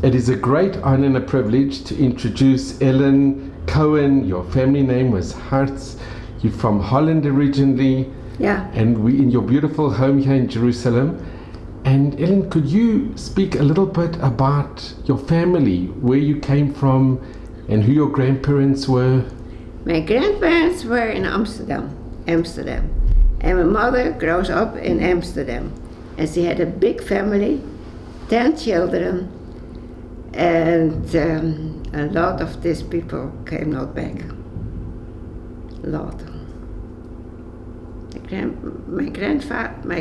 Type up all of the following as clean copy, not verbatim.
It is a great honor and a privilege to introduce Alie Cohen. Your family name was Hartz. You're from Holland originally. Yeah. And we in your beautiful home here in Jerusalem. And Alie, could you speak a little bit about your family, where you came from, and who your grandparents were? My grandparents were in Amsterdam. And my mother grows up in Amsterdam. And she had a big family, 10 children. And a lot of these people came not back. A lot. My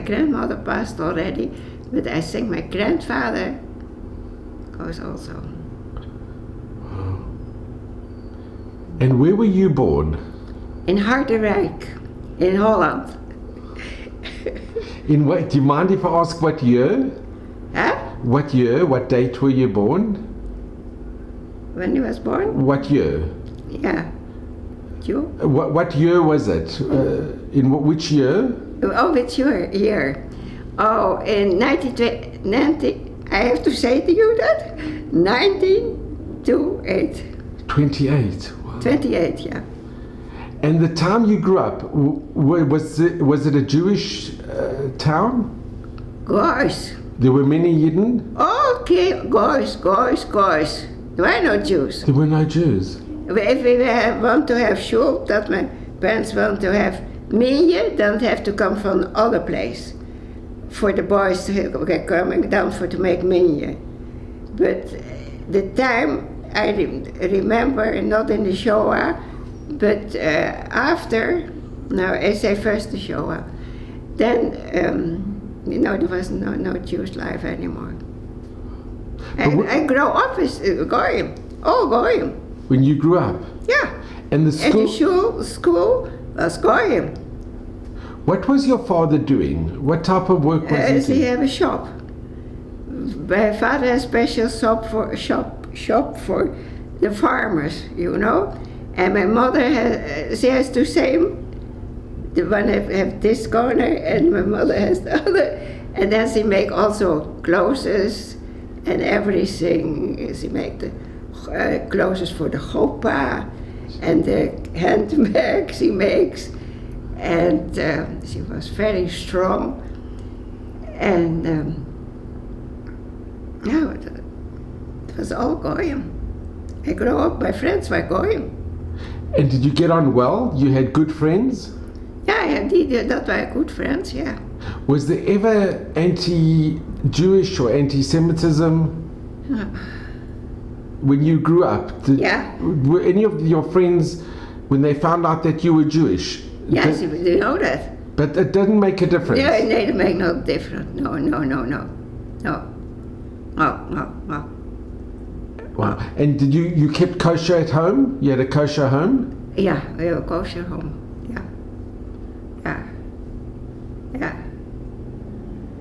grandmother passed already, but I think my grandfather goes also. And where were you born? In Harderwijk, in Holland. In what? Do you mind if I ask what year? Huh? What year? What date were you born? When he was born? What year? Yeah. You? What year was it? In which year? Oh, which year? Oh, in 1920, I have to say to you that? 1928. 28. Wow. 28, yeah. And the town you grew up, was it a Jewish town? Guys. There were many Yidden? Okay, guys. There were no Jews. There were no Jews. If we want to have shul, that my parents want to have minje, then have to come from other place. For the boys to get coming down to make minje. But the time I remember, not in the Shoah, but after, I say first the Shoah, then there was no Jewish life anymore. And I grew up with Goyim, all Goyim. When you grew up? Yeah. And the school was Goyim. What was your father doing? What type of work was he doing? He had a shop. My father had a special shop for the farmers, you know. And my mother has the same. The one have this corner, and my mother has the other. And then she make also clothes and everything. She make the clothes for the chopa and the handbags she makes. And she was very strong. And it was all Goyim. I grew up, my friends were Goyim. And did you get on well? You had good friends? Yeah, that were good friends, yeah. Was there ever anti-Jewish or anti-Semitism when you grew up? Were any of your friends, when they found out that you were Jewish? Yes, you know that. But it didn't make a difference? Yeah, it made no difference. No. Wow. And did you kept kosher at home? You had a kosher home? Yeah, we had a kosher home. Yeah.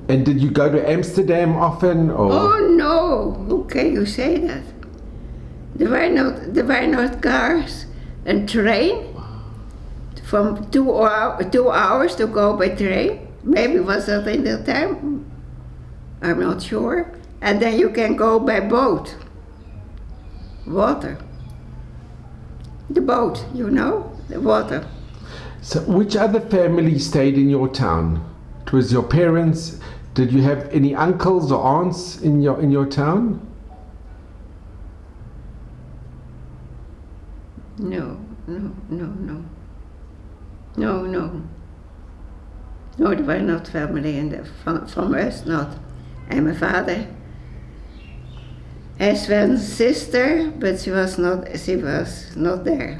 And did you go to Amsterdam often? Or? Oh no! How can you say that? There were not cars and train. From 2 hours to go by train. Maybe was that in the time? I'm not sure. And then you can go by boat. Water. The boat, you know, the water. So which other family stayed in your town? It was your parents. Did you have any uncles or aunts in your town? No. No, there were not family from us, not. And my father has one sister, but she was not there.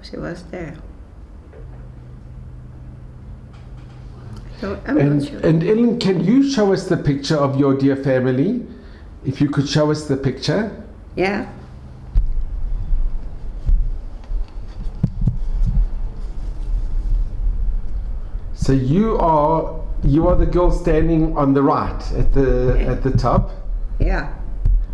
She was there. So I'm not sure. And Alie, can you show us the picture of your dear family? If you could show us the picture. Yeah. So you are the girl standing on the right at the top. Yeah.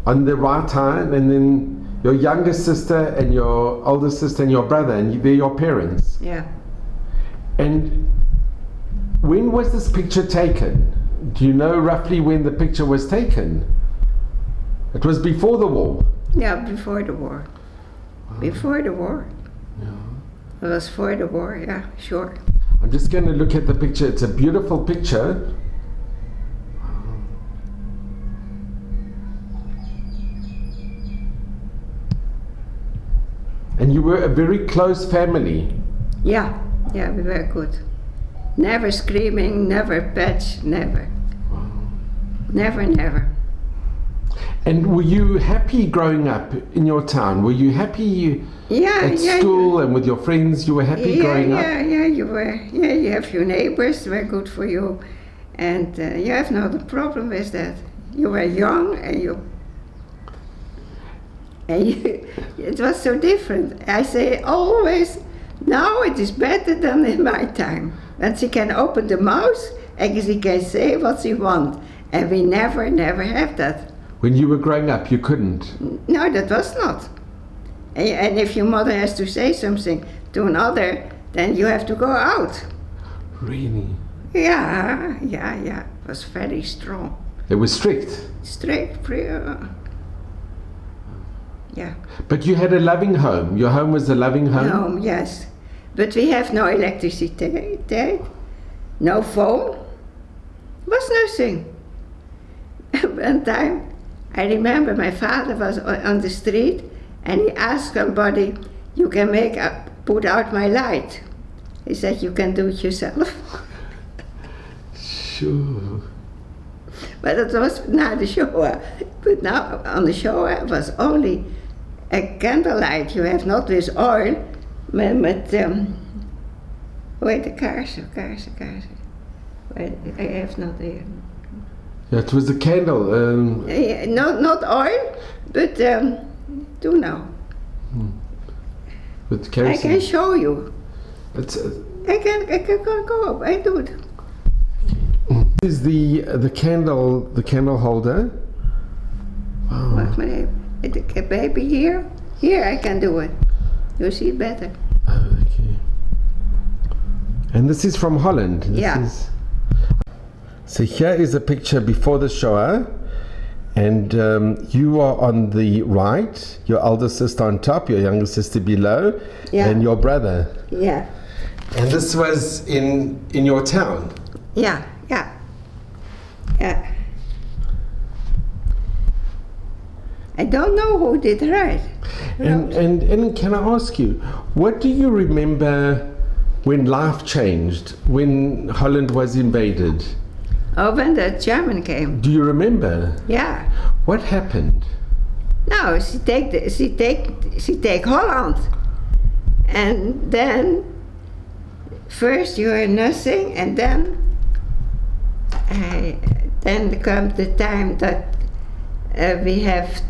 On the right hand, and then your younger sister and your older sister and your brother, and they're your parents. Yeah. And when was this picture taken? Do you know roughly when the picture was taken? It was before the war. Yeah, before the war. Before the war. Yeah. It was for the war, yeah, sure. I'm just going to look at the picture. It's a beautiful picture. And you were a very close family. Yeah, yeah, we were good. Never screaming, never patch, never. Never, never. And were you happy growing up in your town? Were you happy at school and with your friends? You were happy growing up? Yeah, you were. Yeah, you have your neighbors, they were good for you. And you have no problem with that. You were young and it was so different. I say always, now it is better than in my time. And she can open the mouth and she can say what she wants. And we never have that. When you were growing up, you couldn't? No, that was not. And if your mother has to say something to another, then you have to go out. Really? Yeah. It was very strong. It was strict? Strict, yeah. But you had a loving home. Your home was a loving home? Home, yes. But we have no electricity, no phone. Was nothing. One time, I remember my father was on the street and he asked somebody, you can put out my light. He said, you can do it yourself. Sure. But it was not the shower. But now on the shower it was only a candlelight. You have not with oil, but wait, the cars. Wait, I have not here. Yeah, it was a candle. Not oil, but do now. With kerosene. I can show you. It's, I can go. I do it. This is the candle holder. Wow. Wacht maar even. Baby here. Here I can do it. You see it better. Oh, okay. And this is from Holland. So here is a picture before the Shoah, and you are on the right, your elder sister on top, your younger sister below, and your brother. Yeah. And this was in your town? Yeah. I don't know who did right. And can I ask you, what do you remember when life changed, when Holland was invaded? Oh, when the German came. Do you remember? Yeah. What happened? No, she take Holland, and then first you are nothing, and then comes the time that we have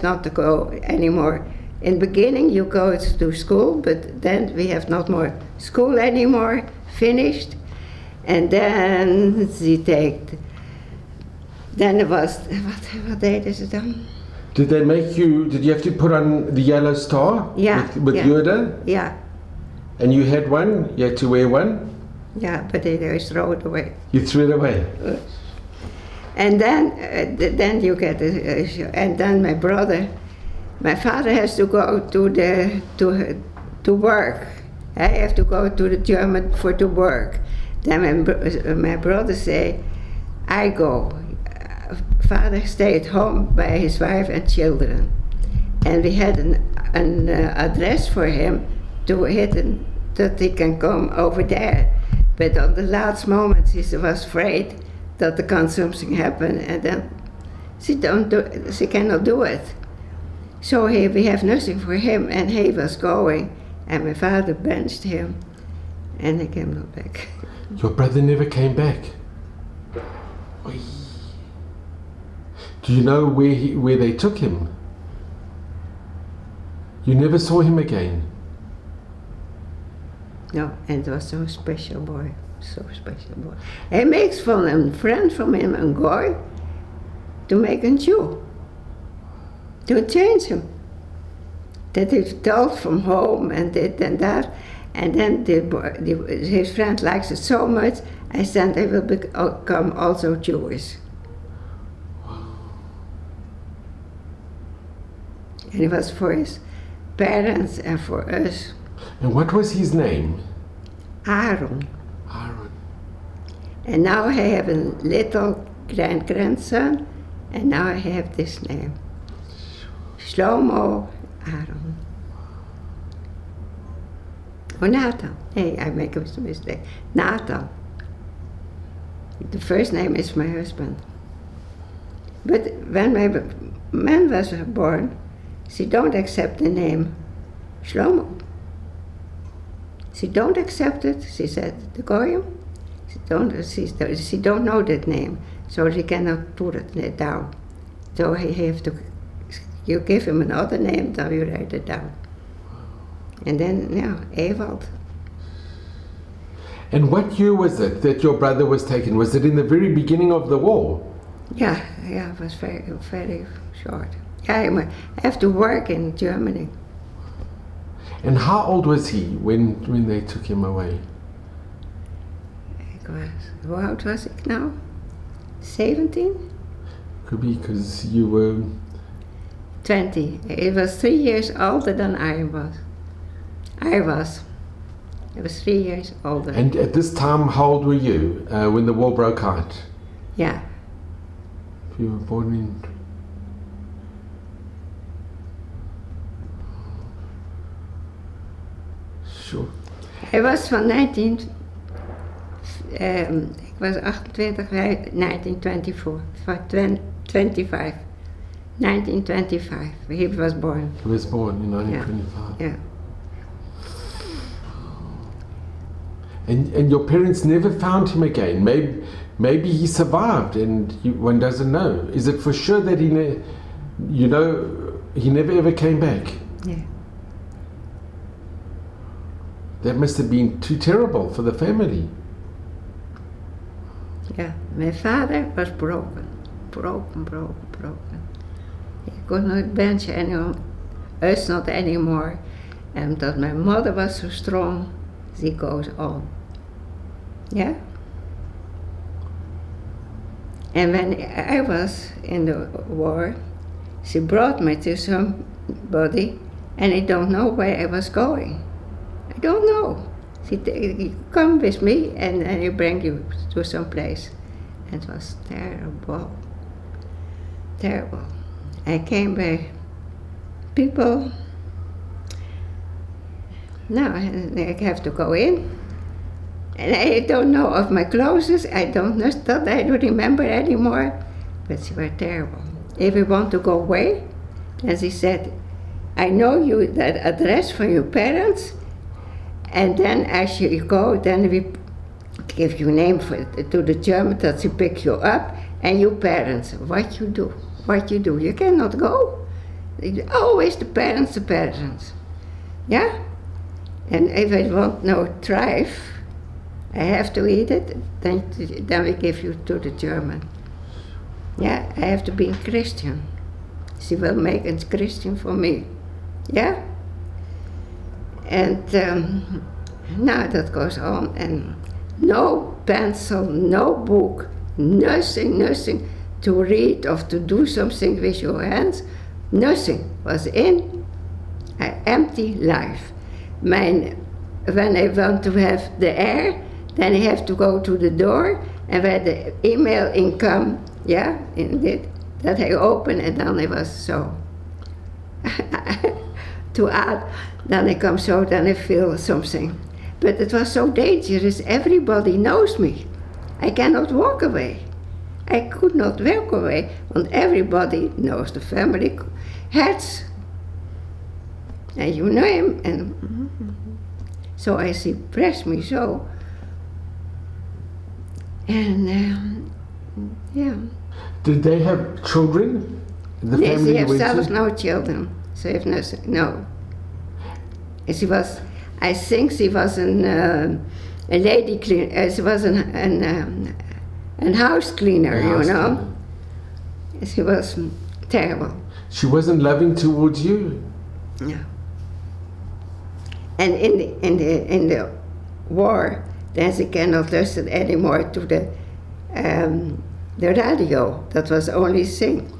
not to go anymore. In the beginning you go to school, but then we have not more school anymore, finished. And then then it was, what deden ze dan? Did you have to put on the yellow star? With Yoda? Yeah. And you had one? You had to wear one? Yeah, but they throw it away. You threw it away? And then you get and then my father has to go to work. I have to go to the German to work. Then my brother say, I go. Father stayed home by his wife and children. And we had an address for him to hidden that he can come over there. But on the last moment he was afraid that there can something happen, and then she cannot do it. So we have nothing for him, and he was going, and my father benched him, and he came not back. Your brother never came back? Oy. Do you know where they took him? You never saw him again? No, and it was so special boy. Hij makes van een friend from him a guy to make a Jew, to change him. That he told from home and this and that, And then his friend likes it so much, I said they will become also Jewish. And it was for his parents and for us. And what was his name? Aaron. Aaron. And now I have a little grandson, and now I have this name. Shlomo Aaron. Oh, Nathan. Hey, I make a mistake. Nathan. The first name is my husband. But when my man was born, she don't accept the name Shlomo. She don't accept it. She said, the Goyim, she don't know that name, so she cannot put it down. So you give him another name, then you write it down. And then, Ewald. And what year was it that your brother was taken? Was it in the very beginning of the war? Yeah, it was very, very short. Yeah, I have to work in Germany. And how old was he when they took him away? How old was I now? 17? Could be because you were... 20. He was 3 years older than I was. I was 3 years older. And at this time, how old were you when the war broke out? Yeah. You were born in... Sure. Hij was van ik was 28, 1924, 25. 1925, he was born. He was born in 1925. Yeah. And your parents never found him again. Maybe he survived, and one doesn't know. Is it for sure that he never ever came back? Yeah. That must have been too terrible for the family. Yeah, my father was broken. He could not bench us not anymore. And that my mother was so strong, she goes on. Yeah? And when I was in the war, she brought me to somebody, and I don't know where I was going. I don't know. She come with me, and he bring you to some place. It was terrible. Terrible. I came by people. Now I have to go in. And I don't know of my clothes. I don't remember anymore. But they were terrible. If you want to go away, and she said, I know you that address from your parents. And then as you go, then we give you name to the German that they pick you up, and your parents, what you do. You cannot go. Always the parents. Yeah? And if I want no trife, I have to eat it, then we give you to the German. Yeah, I have to be a Christian. She will make a Christian for me. Yeah? And now that goes on, and no pencil, no book, nothing to read or to do something with your hands. Nothing was in an empty life. When I want to have the air, then I have to go to the door, and where the email income, that I open, and then it was so. To add, then I come so, then I feel something. But it was so dangerous, everybody knows me. I cannot walk away. I could not walk away, and everybody knows the family Hartz. And you know him, and so I see, press me so. And yeah. Did they have children? The Yes, family they have went zelfs to? no children. They have nothing, no. And she was, I think she was a lady cleaner, she was a house cleaner, you know. She was terrible. She wasn't loving towards you? No. And in the war, then she cannot listen anymore to the radio. That was only thing.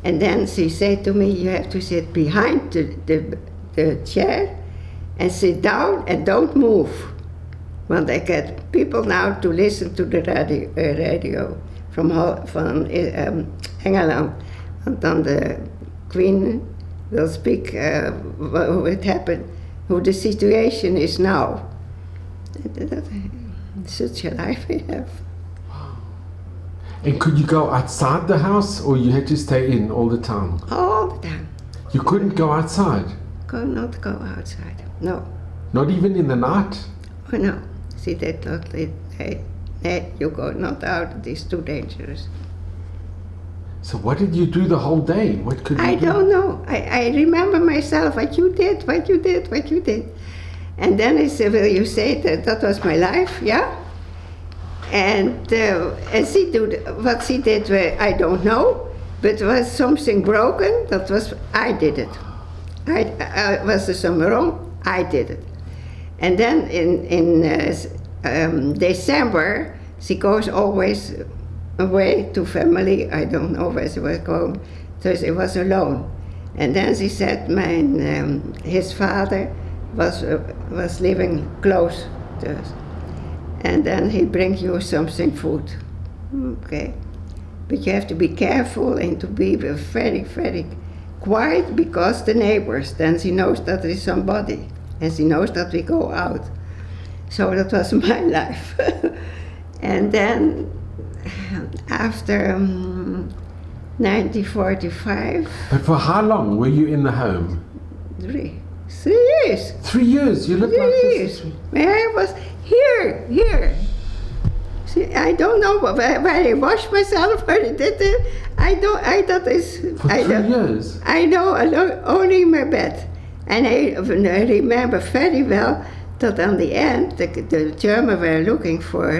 And then she said to me, you have to sit behind the chair and sit down and don't move. Want I get people now to listen to the radio from England. And then the Queen will speak what happened, who the situation is now. Such a life we have. And could you go outside the house, or you had to stay in all the time? All the time. You couldn't go outside? Could not go outside, no. Not even in the night? Oh no, she did not. You go not out, it is too dangerous. So what did you do the whole day? What could you do? I don't know. I remember myself, what you did. And then I said, well, you say that was my life, yeah? And she did what she did, I don't know, but was something broken, that was, I did it. Was there something wrong? I did it. And then in December, she goes always away to family, I don't know where she was going, so she was alone. And then she said, his father was living close to us. And then he brings you something food. Okay. But you have to be careful and to be very, very quiet, because the neighbors, then she knows that there is somebody, and she knows that we go out. So that was my life. And then after 1945. But for how long were you in the home? 3 years. 3 years? You lived like this? 3 years. I was here. See, I don't know where I washed myself, where I did it. I thought it's... For 3 years? I know only in my bed. And I remember very well that on the end, the Germans were looking for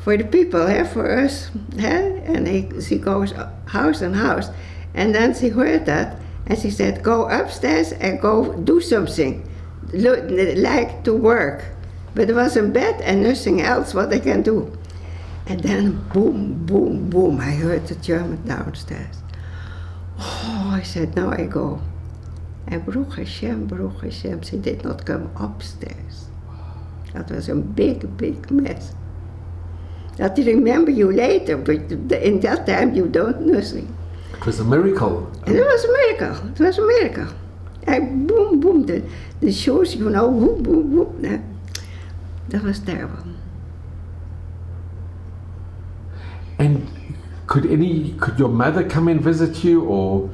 the people, for us. And she goes house and house. And then she heard that, and she said, go upstairs and go do something. Like to work. But there was a bed and nothing else what I can do. And then boom, boom, boom, I heard the German downstairs. Oh, I said, now I go. And Baruch Hashem, she did not come upstairs. That was a big, big mess. That I remember you later, but in that time you don't nothing. It was a miracle. And it was a miracle. And boom, boom, the shoes, boom, boom, boom. That was terrible. And could your mother come and visit you, or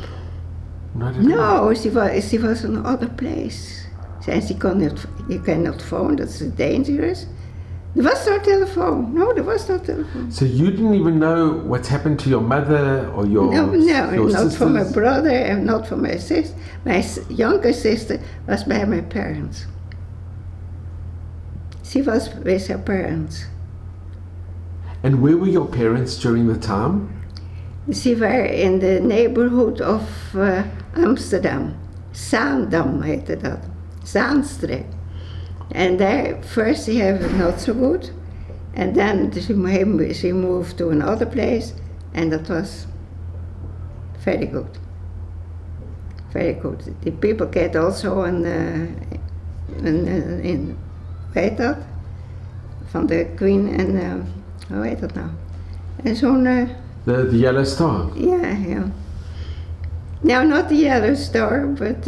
not at all? No, she was in another place. And you cannot phone, that's dangerous. There was no telephone. No, there was no telephone. So you didn't even know what's happened to your mother or your No, your not sisters? for my brother and not for my sister. My younger sister was by my parents. She was with her parents. And where were your parents during the time? She were in the neighborhood of Amsterdam. Zaandam heette dat. Zaanstreek. And there, first she had it not so good. And then she moved to another place. And that was very good. Very good. The people get also in weet dat? Van de Queen en hoe heet dat nou? En zo'n... The Yellow Star? Yeah. No, not the Yellow Star, but...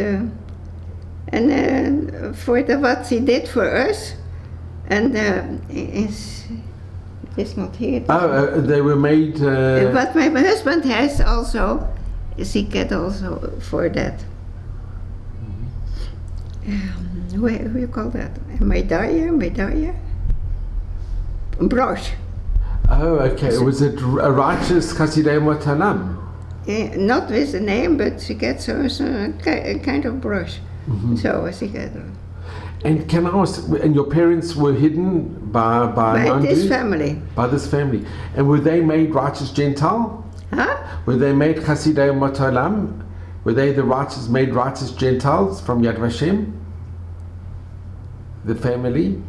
for what she did for us, and it's not here. They were made... But my husband has also, she get also for that. How you call that? A medalje? A brooch. Oh, okay. Was it a righteous Chasidei Motalam? Not with the name, but she gets a kind of brooch. Mm-hmm. So she got. And can I ask, and your parents were hidden by this family. By this family. And were they made righteous Gentile? Huh? Were they made Chasidei Motalam? Were they made righteous Gentiles from Yad Vashem? the family?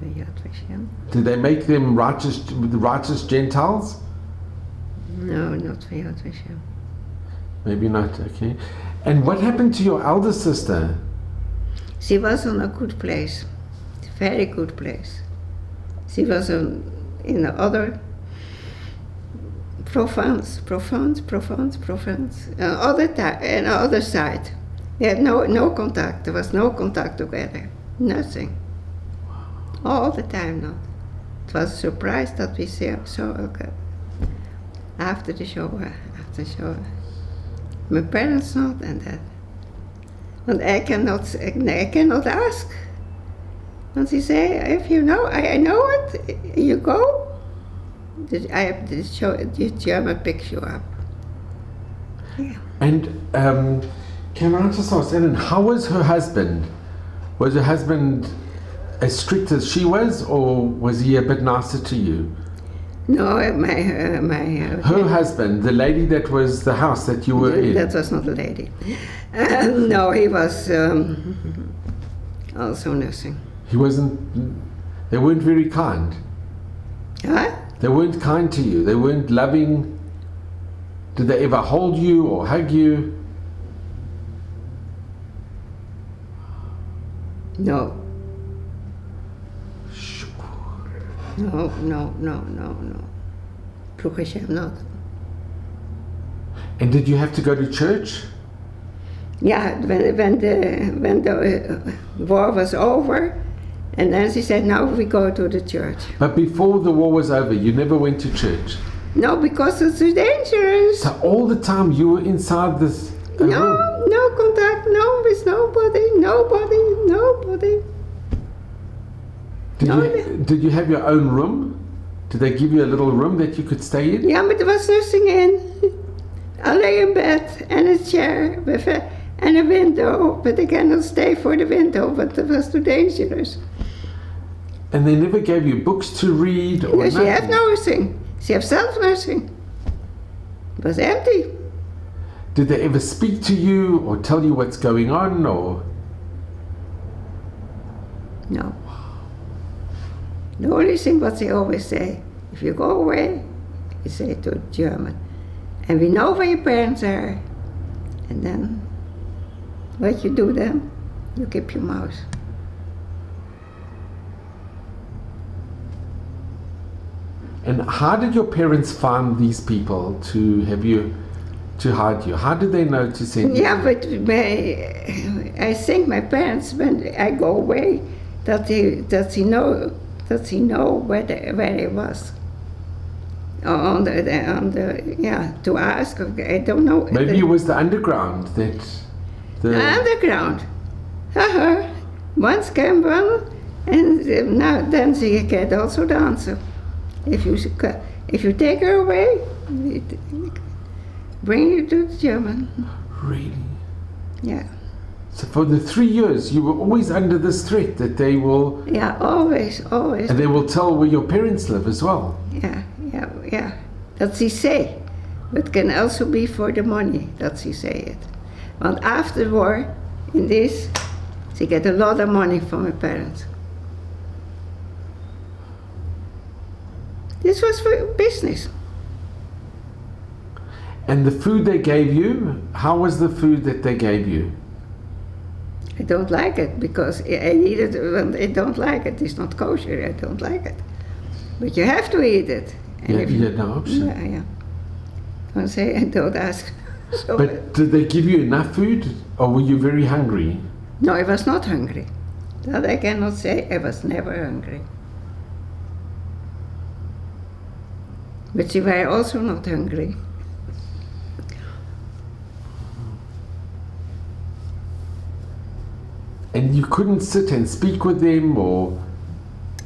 Yad Vashem. Did they make them righteous Gentiles? No, not for Yad Vashem. Maybe not, okay. And what happened to your elder sister? She was on a good place, very good place. She was in the other province, other side. We had no contact. There was no contact together, nothing. All the time not. It was a surprise that we saw her after the show. My parents not and that. And I cannot ask. And she say, if you know, I know it, you go. I have to show the German picture up. Yeah. And can I just ask, Ellen, how was her husband? Was her husband as strict as she was, or was he a bit nicer to you? No, my her husband, the lady that was the house that you were in. That was not a lady. No, he was also nothing. He wasn't. They weren't very kind. Huh? They weren't kind to you. They weren't loving. Did they ever hold you or hug you? No. No. Baruch Hashem, not. And did you have to go to church? Yeah, when the war was over, and then she said, now we go to the church. But before the war was over, you never went to church? No, because it's too dangerous. So all the time you were inside this room? No contact, no, with nobody. Did you have your own room? Did they give you a little room that you could stay in? Yeah, but there was nothing in. I lay in bed and a chair and a window, but I cannot stay for the window, but it was too dangerous. And they never gave you books to read or She had nothing. She had self nothing. It was empty. Did they ever speak to you or tell you what's going on, or? No. The only thing what they always say, if you go away, you say to German, and we know where your parents are, and then what you do then, you keep your mouth. And how did your parents find these people to have you, to hide you? How did they know to send you? Yeah, but I think my parents, when I go away, that he know where he was. To ask, I don't know. Maybe it was the underground that. The underground. Once came one, and now then she get also the answer. If you take her away, bring you to the German. Really? Yeah. So for the 3 years, you were always under this threat that they will. Yeah, always. And they will tell where your parents live as well. Yeah. That she say, but can also be for the money that she say it. Want after the war, in this, she get a lot of money from her parents. This was for business. And the food they gave you, how was the food that they gave you? I don't like it because I eat it when I don't like it. It's not kosher, I don't like it. But you have to eat it. And if you had no option. Yeah. Don't say and don't ask. So, but did they give you enough food, or were you very hungry? No, I was not hungry. That I cannot say. I was never hungry. But she were also not hungry. And you couldn't sit and speak with them, or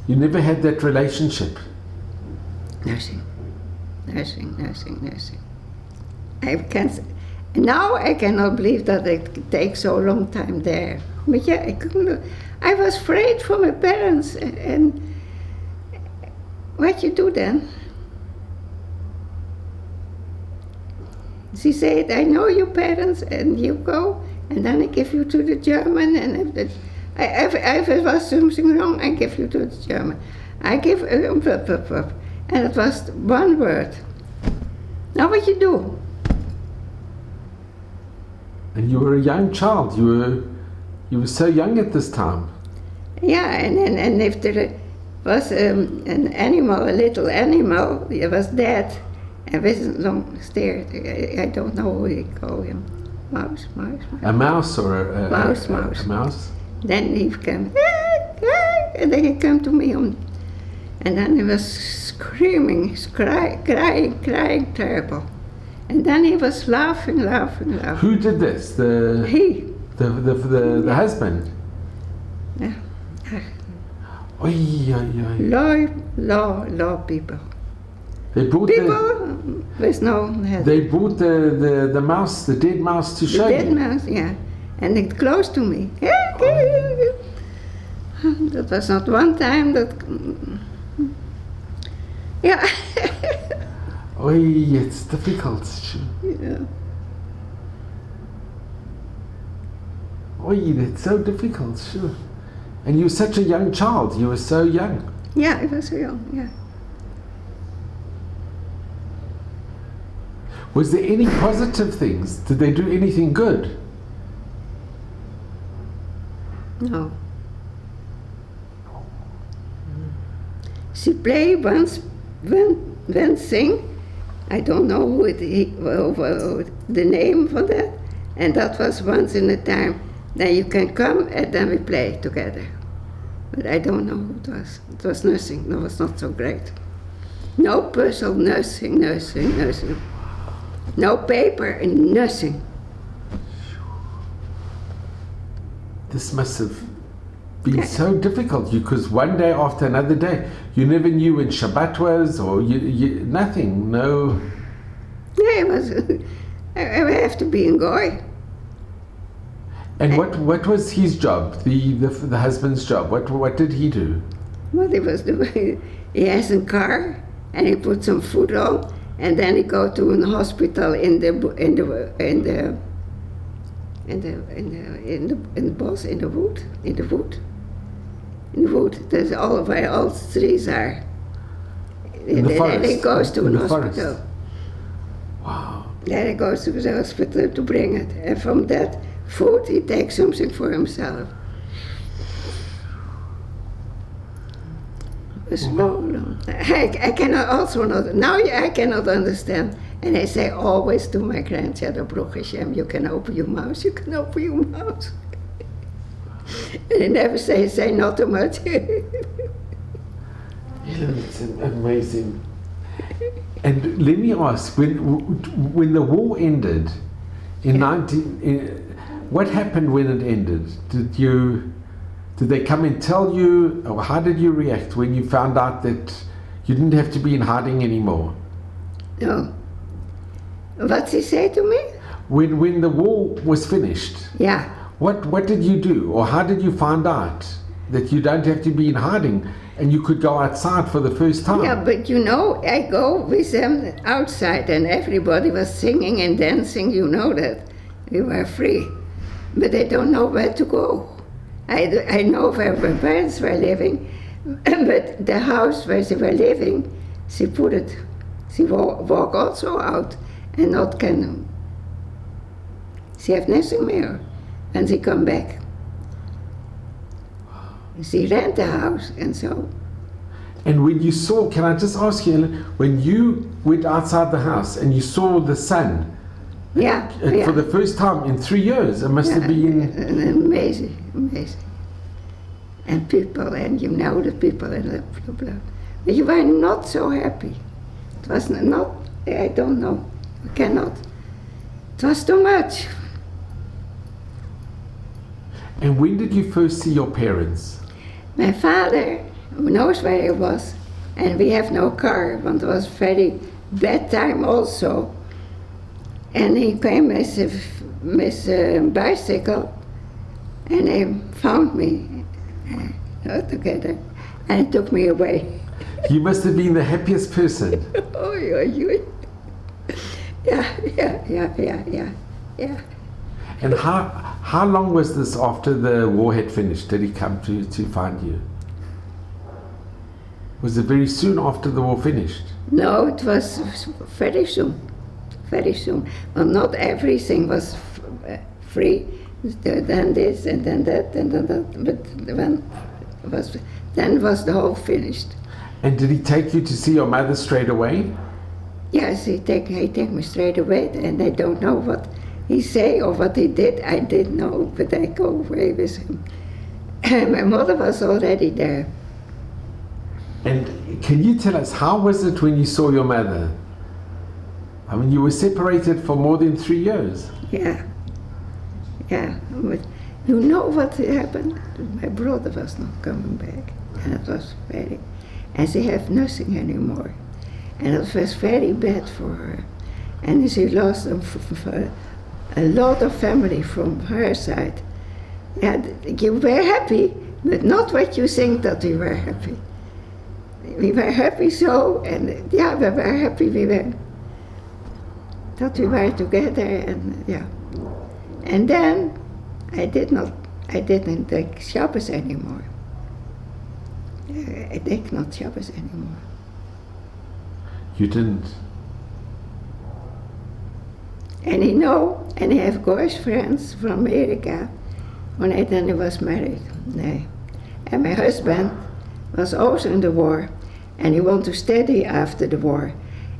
you never had that relationship? Nothing. Now I cannot believe that it takes so long time there. But yeah, I was afraid for my parents, and what you do then? She said, I know your parents, and you go, and then I give you to the German, and If it was something wrong, I give you to the German. I give and it was one word. Now what you do? And you were a young child. You were so young at this time. Yeah, and if there was an animal, a little animal, he was dead, and wasn't long stared. I don't know what you call him. Mouse. A mouse or a Mouse. A mouse. Then he came, and then he came to me, and then he was screaming, crying, terrible. And then he was laughing. Who did this? He. The husband. Yeah. Oy. Law people. They brought People with no head. They brought the mouse, the dead mouse, to show you. The dead mouse, yeah. And it close to me. That was not one time that. Yeah. Oy, it's difficult. Yeah. Oy, that's so difficult, sure. And you were such a young child. You were so young. Yeah, I was so young, yeah. Was there any positive things? Did they do anything good? No. She played one thing. I don't know the name for that. And that was once in a time. Then you can come and then we play together. But I don't know who it was. It was nothing. No, it was not so great. No puzzle, nothing. No paper, nothing. This must have been so difficult, because one day after another day, you never knew when Shabbat was, or you nothing, no. Yeah, it was. I have to be in Goy. And what was his job? The husband's job. What did he do? What he was doing? He has a car, and he put some food on, and then he go to a hospital in the bush, in the wood. That's all where all the trees are. In the forest. Then he goes to In a the hospital. forest. Wow. Then he goes to the hospital to bring it, and from that food he takes something for himself. It's long. I cannot also not, now I cannot understand. And I say always to my grandchildren, Baruch Hashem, you can open your mouth, you can open your mouth. And I never say not too much. It's amazing. And let me ask, when the war ended in what happened when it ended? Did they come and tell you, or how did you react when you found out that you didn't have to be in hiding anymore? No. What's he say to me? When the war was finished, Yeah. what did you do, or how did you find out that you don't have to be in hiding and you could go outside for the first time? Yeah, but you know, I go with them outside and everybody was singing and dancing, you know that. We were free. But I don't know where to go. I know where my parents were living, but the house where they were living, she walk also out and not can. She have nothing more when she come back. She rent the house and so. And when you saw, can I just ask you, Ellen, when you went outside the house and you saw the sun, Yeah. for the first time in 3 years, it must have been amazing. And people, and you know the people, and blah, blah, blah. But you were not so happy. It was not, I don't know, I cannot. It was too much. And when did you first see your parents? My father, who knows where he was, and we have no car, but it was very bad time also. And he came with a bicycle, and he found me together, and he took me away. You must have been the happiest person. Yeah. And how long was this after the war had finished? Did he come to find you? Was it very soon after the war finished? No, it was very soon. Very soon. Well, not everything was free. Then this and then that and then that. But then was the whole finished. And did he take you to see your mother straight away? Yes, he take me straight away, and I don't know what he say or what he did. I didn't know, but I go away with him. My mother was already there. And can you tell us, how was it when you saw your mother? I mean, you were separated for more than 3 years. Yeah. But you know what happened? My brother was not coming back, and it was very, and she had nothing anymore, and it was very bad for her, and she lost a lot of family from her side. Yeah, you were happy, but not what you think that we were happy. We were happy so, and yeah, we were happy that we were together, and yeah. And then I didn't take Shabbos anymore. I take not Shabbos anymore. You didn't? And and I have Goyish friends from America when I then was married. No. And my husband was also in the war, and he wanted to study after the war.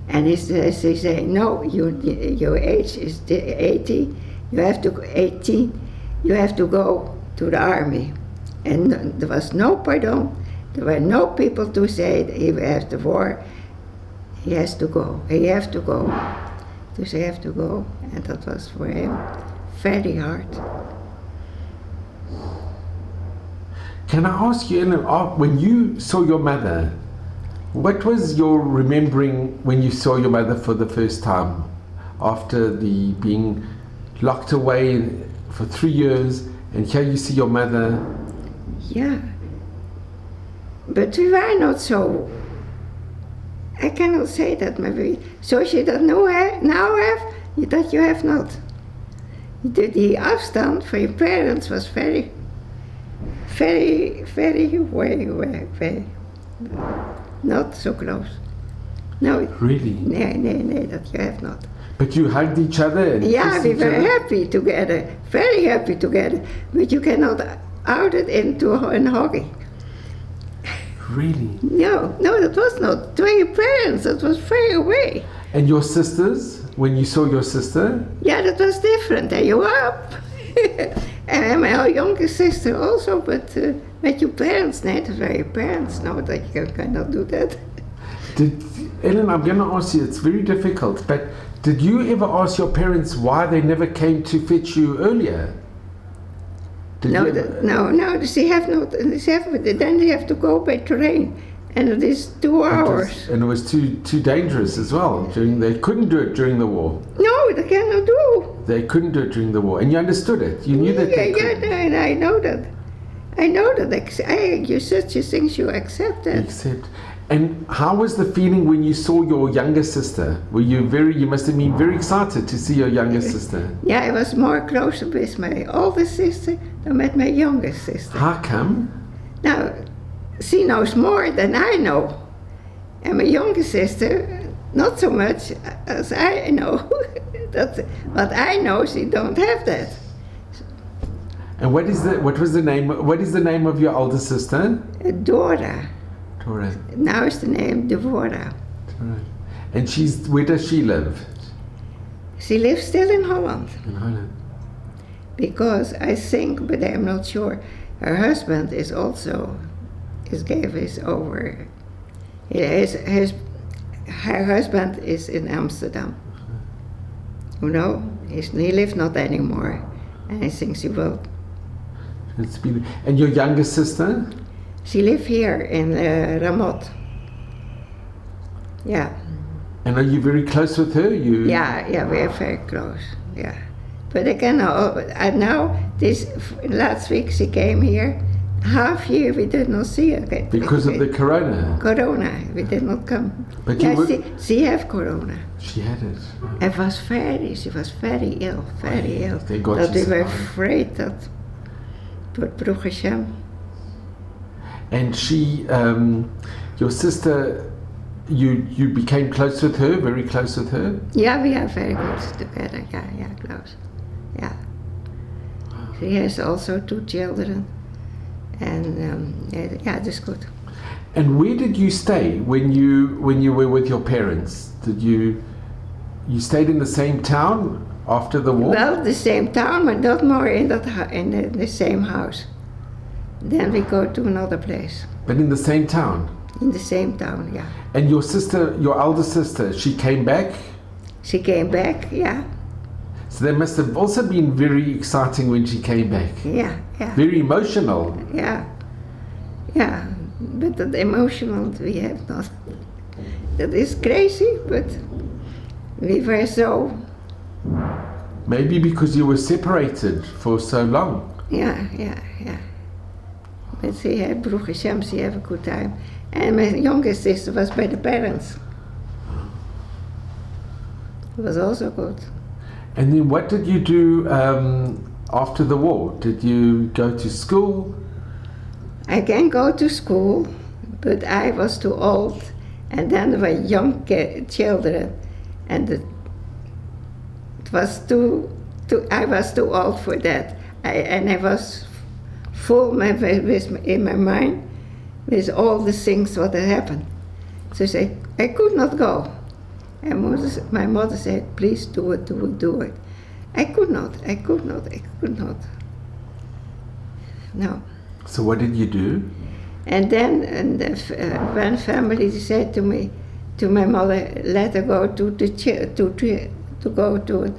And he say, no, your age is 80, you have to 18, you have to go to the army. And there was no pardon, there were no people to say he has the war, he has to go, he has to go. So he have to go, and that was for him very hard. Can I ask you, when you saw your mother, what was your remembering when you saw your mother for the first time after the being locked away for 3 years, and here you see your mother? Yeah, but we were not so. I cannot say that maybe. So she doesn't know now that you have not. The afstand for your parents was very, very, very not so close. No. Really? No, that you have not. But you hugged each other and yeah, we each were other? happy together, very happy together. But you cannot out it into a hockey. Really? No, that was not to your parents. That was far away. And your sisters? When you saw your sister? Yeah, that was different. There you up. And my younger sister also, but with your parents, no, that were your parents. No, that you cannot do that. Ellen, I'm going to ask you, it's very difficult, but did you ever ask your parents why they never came to fetch you earlier? No, they have not. Then they have to go by train, and it is 2 hours. And it was too dangerous as well. They couldn't do it during the war. No, they cannot do. They couldn't do it during the war, and you understood it. You knew that they couldn't. Yeah, I know that. I know that. You such things you accept that. And how was the feeling when you saw your younger sister? You must have been very excited to see your younger sister. Yeah, I was more closer with my older sister than with my younger sister. How come? Now, she knows more than I know. And my younger sister, not so much as I know. What I know, she don't have that. And what is the name of your older sister? Dora. Dora. Now is the name Devorah. And where does she live? She lives still in Holland. In Holland. Because I think, but I'm not sure, her husband is gave his over. Her husband is in Amsterdam. You know, he lives not anymore. And I think she will. And your younger sister? She lives here in Ramot. Yeah. And are you very close with her? Yeah, we are very close. Yeah. But I cannot. And now, last week she came here half year we did not see her. Because of the corona. Corona, we did not come. But Yeah, you were, she had corona. she had it. She was very ill, very ill. Thank God That she we were survived. afraid that, but Baruch Hashem. And she, your sister, you became close with her, very close with her? Yeah, we are very good together. Yeah, close. Yeah. She has also 2 children, and yeah, that's good. And where did you stay when you were with your parents? Did you stayed in the same town after the war? Well, the same town, but not more in the same house. Then we go to another place. But in the same town? In the same town, yeah. And your sister, your elder sister, she came back? She came back, yeah. So that must have also been very exciting when she came back. Yeah. Very emotional. Yeah. But the emotional we have not. That is crazy, but we were so. Maybe because you were separated for so long. Yeah. But she had, Baruch Hashem, she had a good time. And my youngest sister was by the parents. It was also good. And then what did you do after the war? Did you go to school? I can go to school, but I was too old. And then there were young children, and it was I was too old for that. I was full in my mind with all the things what had happened. So I could not go. And my mother said, please do it. I could not. No. So what did you do? And then one family said to me, to my mother, let her go to go to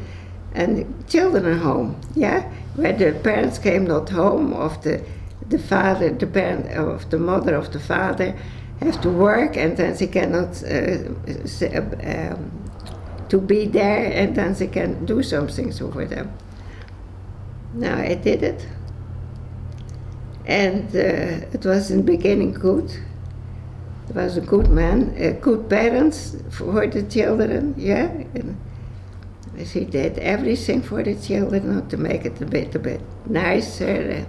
a children's home, yeah, where the parents came not home, of the father, the parent of the mother of the father have to work, and then they cannot to be there, and then they can do something for them. Now I did it. And it was in the beginning good. It was a good man, good parents for the children, yeah. And he did everything for the children to make it a bit nicer.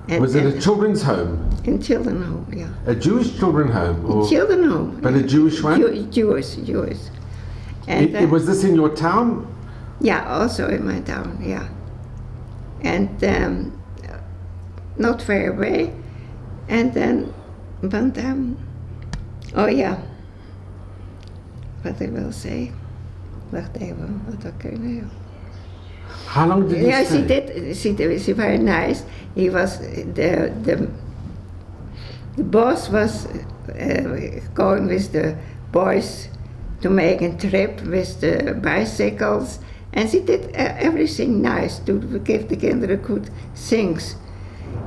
Was it a children's home? In children's home, yeah. A Jewish children's home? Or Children's home. But a Jewish one? Jewish. And was this in your town? Yeah, also in my town, yeah. And not far away. And then one time, oh yeah, what I will say. Wacht even, wat kunnen you? How long did you stay? She did. She very nice. He was the boss was going with the boys to make a trip with the bicycles, and she did everything nice to give the kinderen good things.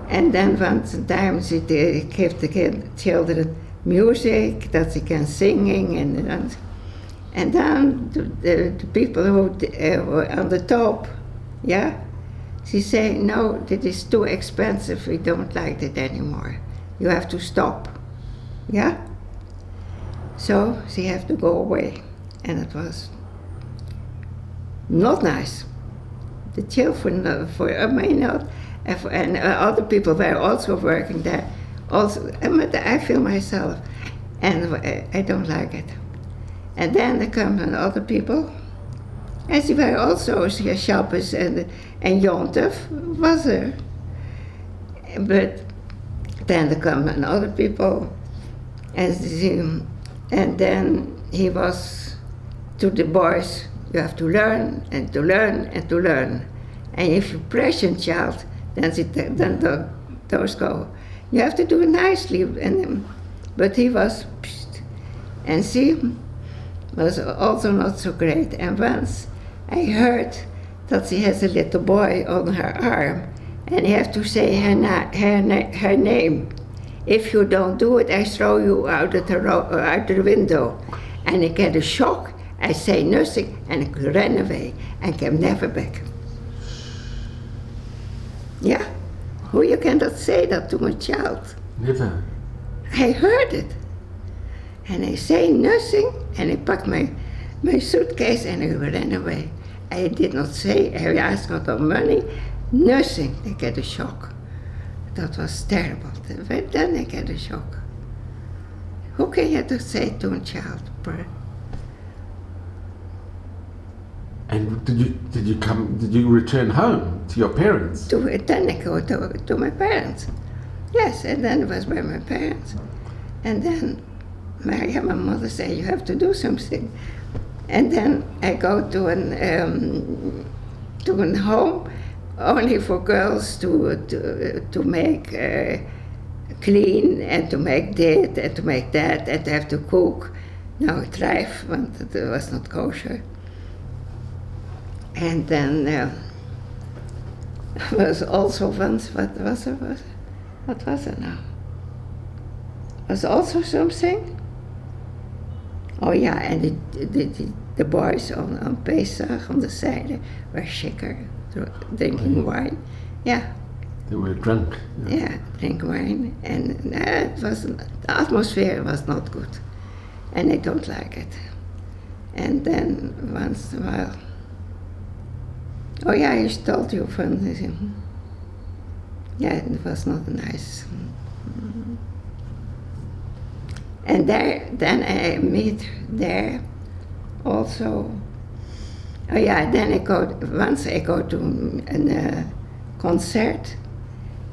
And then one time she did give the children music that they can singing, and then the people who were on the top, yeah, she said, no, that is too expensive, we don't like it anymore. You have to stop, yeah? So she have to go away, and it was not nice. The children, for me not, and other people were also working there. Also, I feel myself, and I don't like it. And then there come other people, and they were also Shabbos and Yontef was there. But then there come other people, and then he was to the boys, you have to learn and to learn and to learn. And if you pressure a child, then those go. You have to do it nicely. But he was, and she was also not so great. And once I heard that she has a little boy on her arm, and you have to say her name. If you don't do it, I throw you out the window. And I get a shock, I say nothing, and I ran away and came never back. Yeah, Hoe je cannot say that to a child. Never. Hij heard it. And I say nothing, and I packed my suitcase and I ran away. I did not say, I asked for money, nothing. I get a shock. That was terrible. Then I get a shock. Hoe can you to say to a child? And did you return home to your parents? Then I go to my parents. Yes, and then it was by my parents. And then my mother said, you have to do something. And then I go to a home only for girls to make clean and to make this and to make that and to have to cook. Nou, trijf, want it was not kosher. And then was also once, what was it now? Was also something? Oh yeah, and the boys on Pesach on the side were shaker, drinking wine. Yeah. They were drunk. Yeah, drink wine, and the atmosphere was not good, and I don't like it. And then once in a while, oh yeah, I told you from this. Yeah, it was not nice. And then I meet there also. Oh yeah, then I go to a concert,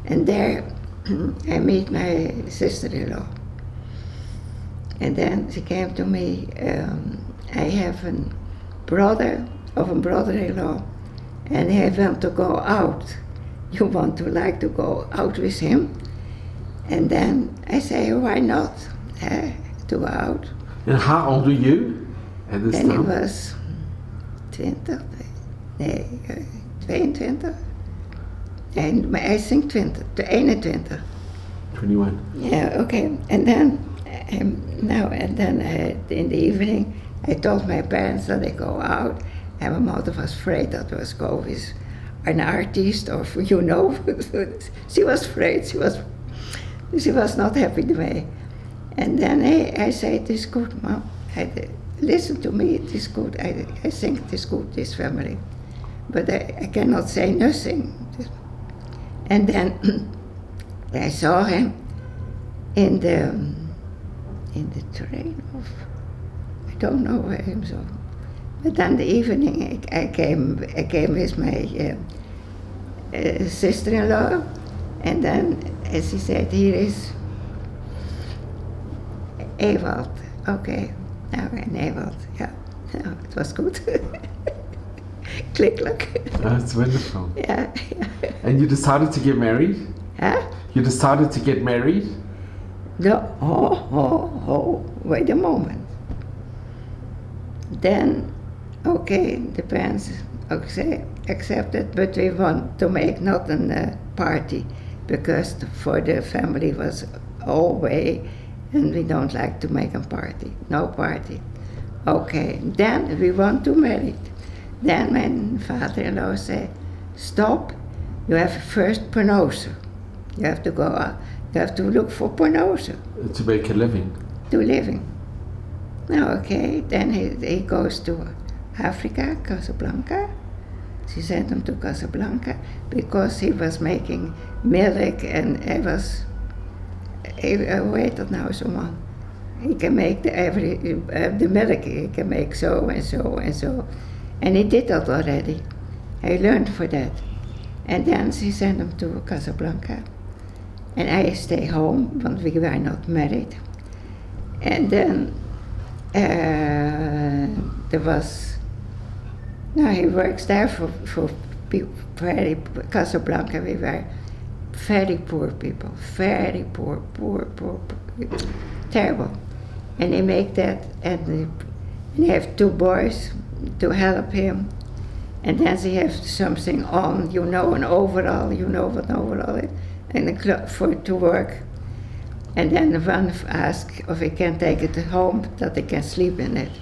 and there I meet my sister-in-law. And then she came to me. I have a brother-in-law, and I want to go out. You want to like to go out with him? And then I say, why not? To go out. And how old were you at this time? Then he was 20, 22. And I think 21. 21. Yeah, okay. And then, in the evening, I told my parents that I go out, and my mother was afraid that I was go with an artist, or she was afraid. She was not happy with me. And then I say, it is good, Mom. Listen to me, it is good. I think it is good, this family. But I cannot say nothing. And then I saw him in the train I don't know where he saw. But then the evening I came with my sister-in-law, and then as he said, here is Ewald. Okay, now and Ewald, yeah. No, it was good. Click, click. That's wonderful. Yeah. And you decided to get married? Huh? You decided to get married? No, wait a moment. Then, okay, the parents accepted, but we want to make not a party, because for the family was all way, and we don't like to make a party, no party. Okay, then we want to marry. Then my father-in-law said, stop, you have first penose. You have to go out, you have to look for penose. To make a living. To living. Now, okay, then he goes to Africa, Casablanca. She sent him to Casablanca because he was making milk, and wait dat nou zo man. He can make the milk, he can make so and so and so. And he did that already. I learned for that. And then she sent him to Casablanca. And I stay home, want we were not married. And then there was, he works there for people, very, Casablanca, we were very poor people, very poor, terrible. And they make that, and they have 2 boys to help him. And then they have something on, an overall, you know what an overall is, and a cloth to work. And then one asked if I can take it home, that I can sleep in it.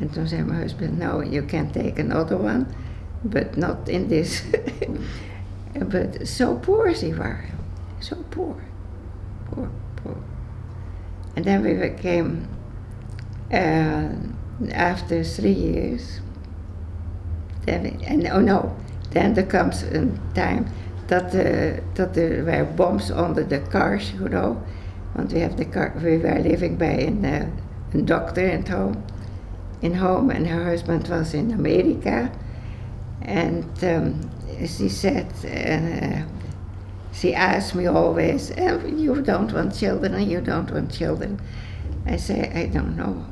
And toen zei my husband, no, you can take another one, but not in this. But so poor ze waren. So poor. Poor, poor. And then we became, after 3 years, then there comes a time that there were bombs under the cars, you know. Want we were living by a doctor at home, and her husband was in America. And she said, she asked me always, you don't want children, and you don't want children. I say, I don't know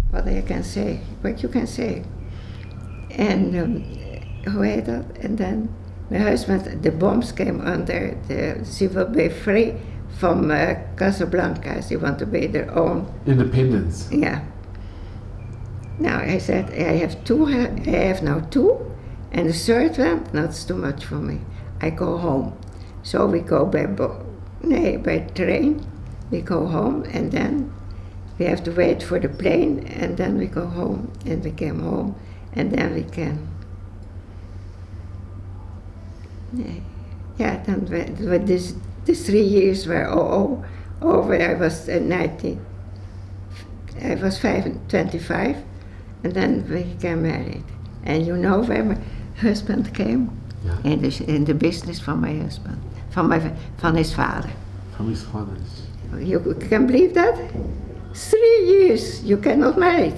what I can say, what you can say. And hoe heet dat? And then my husband, the bombs came under, she will be free from Casablanca. She want to be their own. Independence. Yeah. Now I said, I have now two, and the third one, that's too much for me. I go home. So we go by train, we go home, and then we have to wait for the plane, and then we go home, and we came home, and then we can. Yeah, then these 3 years were all over. I was 25, and then we got married. And you know where my husband came? Yeah. In the business from my husband, van his father. From his father. You can believe that? 3 years you cannot marry.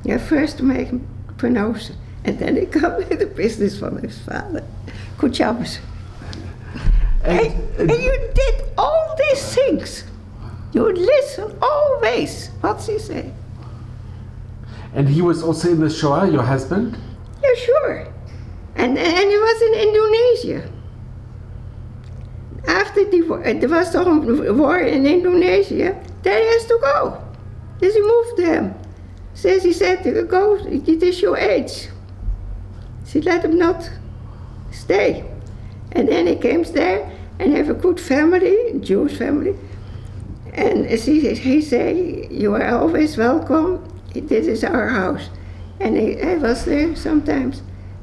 You first to make pronounce, and then he come in the business from his father. Good job. And you did all these things. You listen always. What's he say? And he was also in the Shoah, your husband? Yeah, sure. And he was in Indonesia. After there was the war in Indonesia, there he has to go. Dus he moved them. Says he said, go, it is your age. She let him not stay. And then he came there and have a good family, Jewish family. And he say, you are always welcome. This is our house. And I was there sometimes.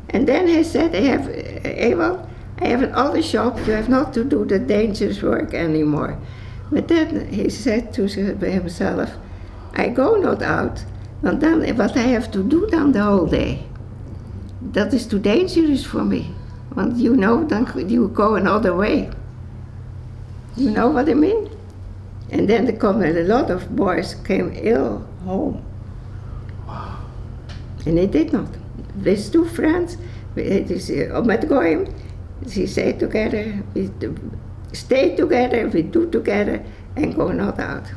And then he said, I have another shop. You have not to do the dangerous work anymore. But then he said to himself, I go not out. Want then what I have to do then the whole day, that is too dangerous for me. Want you know, then you go another way. You know what I mean? And then there come a lot of boys came ill home. Wow. And he did not. These two friends, met Goyim, she say together, we stay together, we do together, and go not out.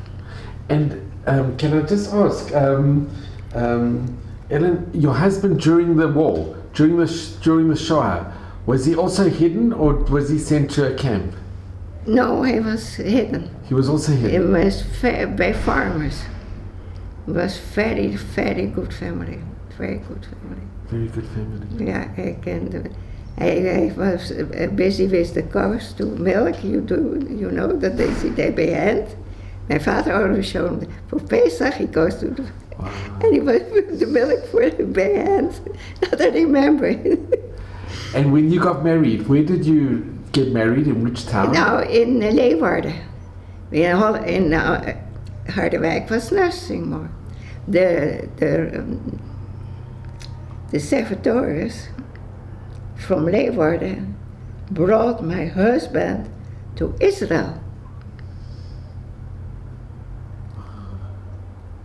And can I just ask, Ellen, your husband during the war, during the Shoah, was he also hidden, or was he sent to a camp? No, he was hidden. He was also hidden. It was by farmers. It was very, very good family. Very good family. Very good family. Yeah, I can do it. I was busy with the cows to milk. You know that they by hand. My father always showed me for Pesach he goes to the, wow. And he was with the milk for by hand. That I remember. And when you got married, where did you get married? In which town? Now in Leeuwarden. In Harderwijk was nothing more. The servitors from Leeuwarden brought my husband to Israel.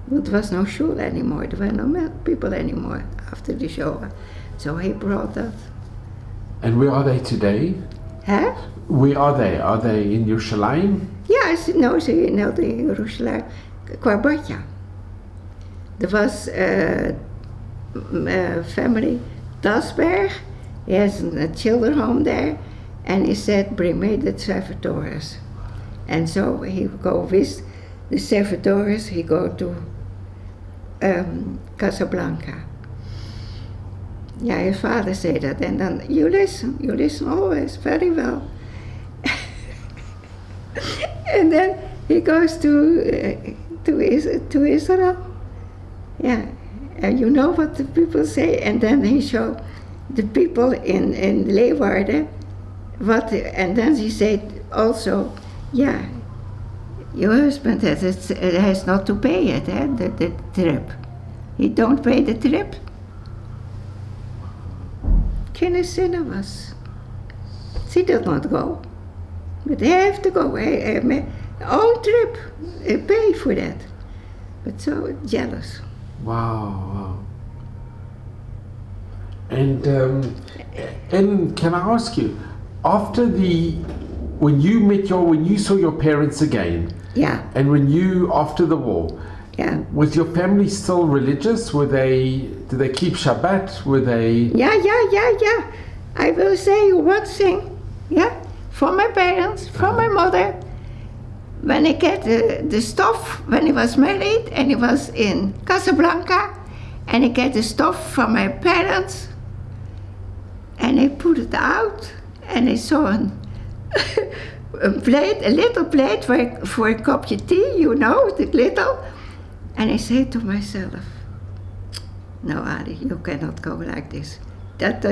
There was no shul anymore, there were no people anymore after the Shoah. So he brought that. And where are they today? Huh? Where are they? Are they in Yerushalayim? Ja, no, ze in Jeruzalem, Kwarbotja. There was a family, Dasberg, he has a children home there, and he said, bring me the servitors. And so he go with the servitors, he go to Casablanca. Yeah, his father said that, and then you listen always very well. And then he goes to Israel. Yeah, and you know what the people say, and then he showed the people in Leeuwarden And then she said also, yeah, your husband has not to pay it, the trip. He don't pay the trip. Geen zin was. She did not go. But they have to go. Own trip. I pay for that. But so jealous. Wow. And can I ask you, when you saw your parents again, yeah, and after the war, yeah, was your family still religious? Did they keep Shabbat? Were they? Yeah. I will say you one thing, yeah, from my parents, from my mother. When I get the stuff, when he was married and he was in Casablanca, and I get the stuff from my parents, and I put it out, and I saw a little plate for a cup of tea, the little, and I say to myself, no, Alie, you cannot go like this. That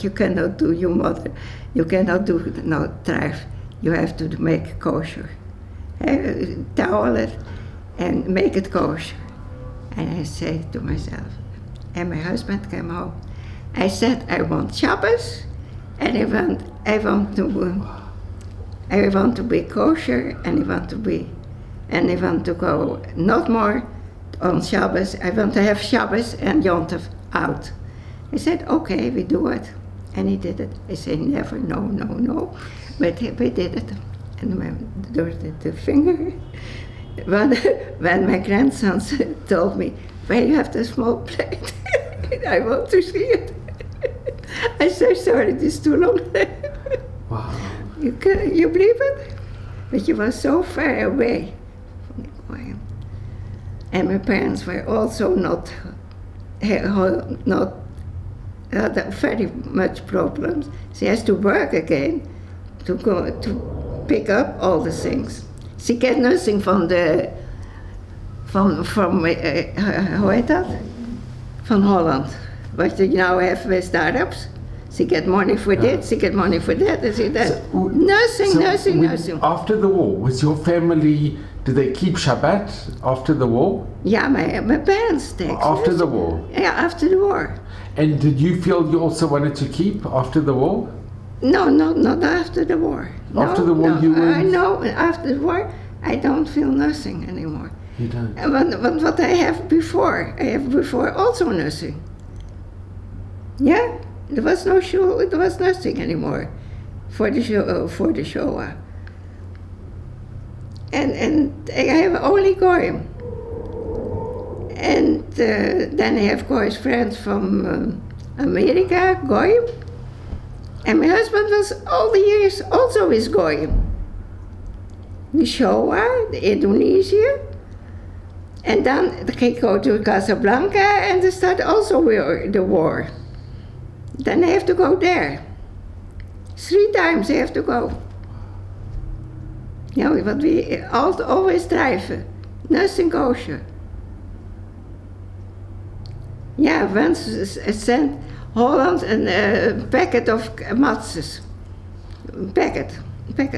you cannot do, your mother. You cannot do drive. You have to make kosher. Towel it and make it kosher. And I say to myself, and my husband came home. I said, I want Shabbos, and I want to be kosher, and I want to go not more on Shabbos. I want to have Shabbos and Yom Tov out. I said, okay, we do it. And he did it. I said, never, no. But we did it. And door the finger. When my grandsons told me, why you have the small plate? I want to see it. I said, sorry, it is too long. Wow. You believe it? But you were so far away from the choir. And my parents were also not had very much problems. She has to work again to go to pick up all the things. She get nothing from how heet dat? Van Holland. What you now have with the Arabs. She get money for this, she get money for that, and she that. Nothing. After the war, was your family? Did they keep Shabbat after the war? Yeah, my parents did. After the war? Yeah, after the war. And did you feel you also wanted to keep after the war? No, not after the war. After the war you weren't? I know, after the war I don't feel nothing anymore. You don't? And what I have before also nothing. Yeah, there was no shul, there was nothing anymore for the Shoah. And I have only Goyim. And then I have Goy's friends from America, Goyim. And my husband was all the years also with Goyim. The Shoah, the Indonesia. And then they go to Casablanca and they start also the war. Then they have to go there. 3 times they have to go. Ja, what we always drive. Nothing kosher. Yeah, once sent Holland a packet of matzes. Packet,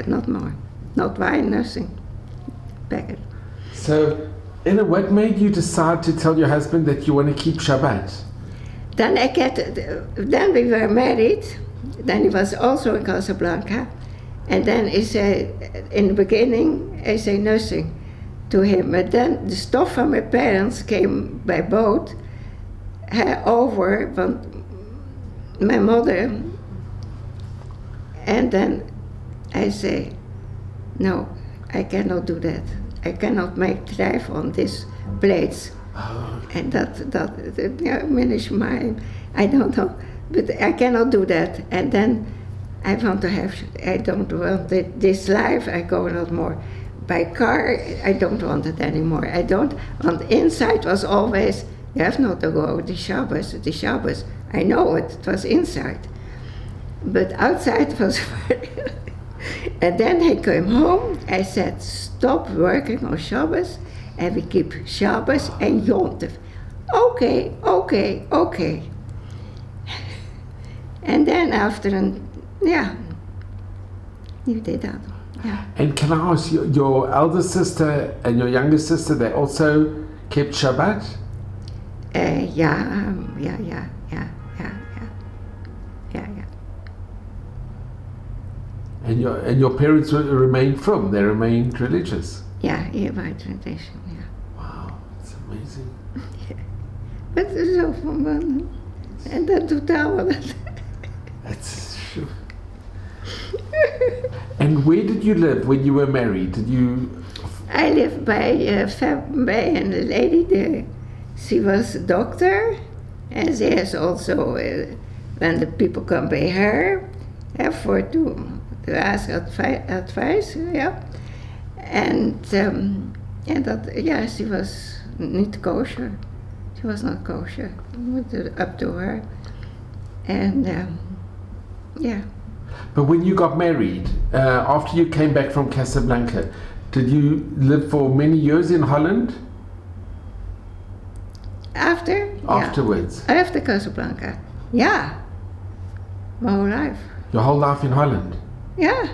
not more. Not wine, nothing. Packet. So, Anna, what made you decide to tell your husband that you want to keep Shabbat? Then we were married. Then he was also in Casablanca. And then he said, in the beginning, I say nothing to him. But then the stuff from my parents came by boat over from my mother. And then I say, no, I cannot do that. I cannot make drive on these plates. Oh. And that minish mine. I don't know, but I cannot do that. And then I don't want this life. I go not more by car. I don't want it anymore. I don't want. Inside was always you have not to go the Shabbos. I know it. It was inside, but outside was. And then I came home. I said, stop working on Shabbos, and we keep Shabbos and Yom Tov. Okay. And then after you did that. Yeah. And can I ask you, your elder sister and your younger sister, they also kept Shabbat? Yeah. And your parents remained from? They remained religious? Yeah, here by tradition, yeah. Wow, it's amazing. Maar het is zo verbonden. En dat doet allemaal. That's true. And where did you live when you were married? Did you? I lived by a lady there. She was a doctor, and she has also, when the people come by her, for to ask advice, yeah. And that, yeah, she was not kosher. She was not kosher. Up to her. And yeah. But when you got married, after you came back from Casablanca, did you live for many years in Holland? Afterwards? Yeah. After Casablanca. Yeah. My whole life. Your whole life in Holland? Yeah.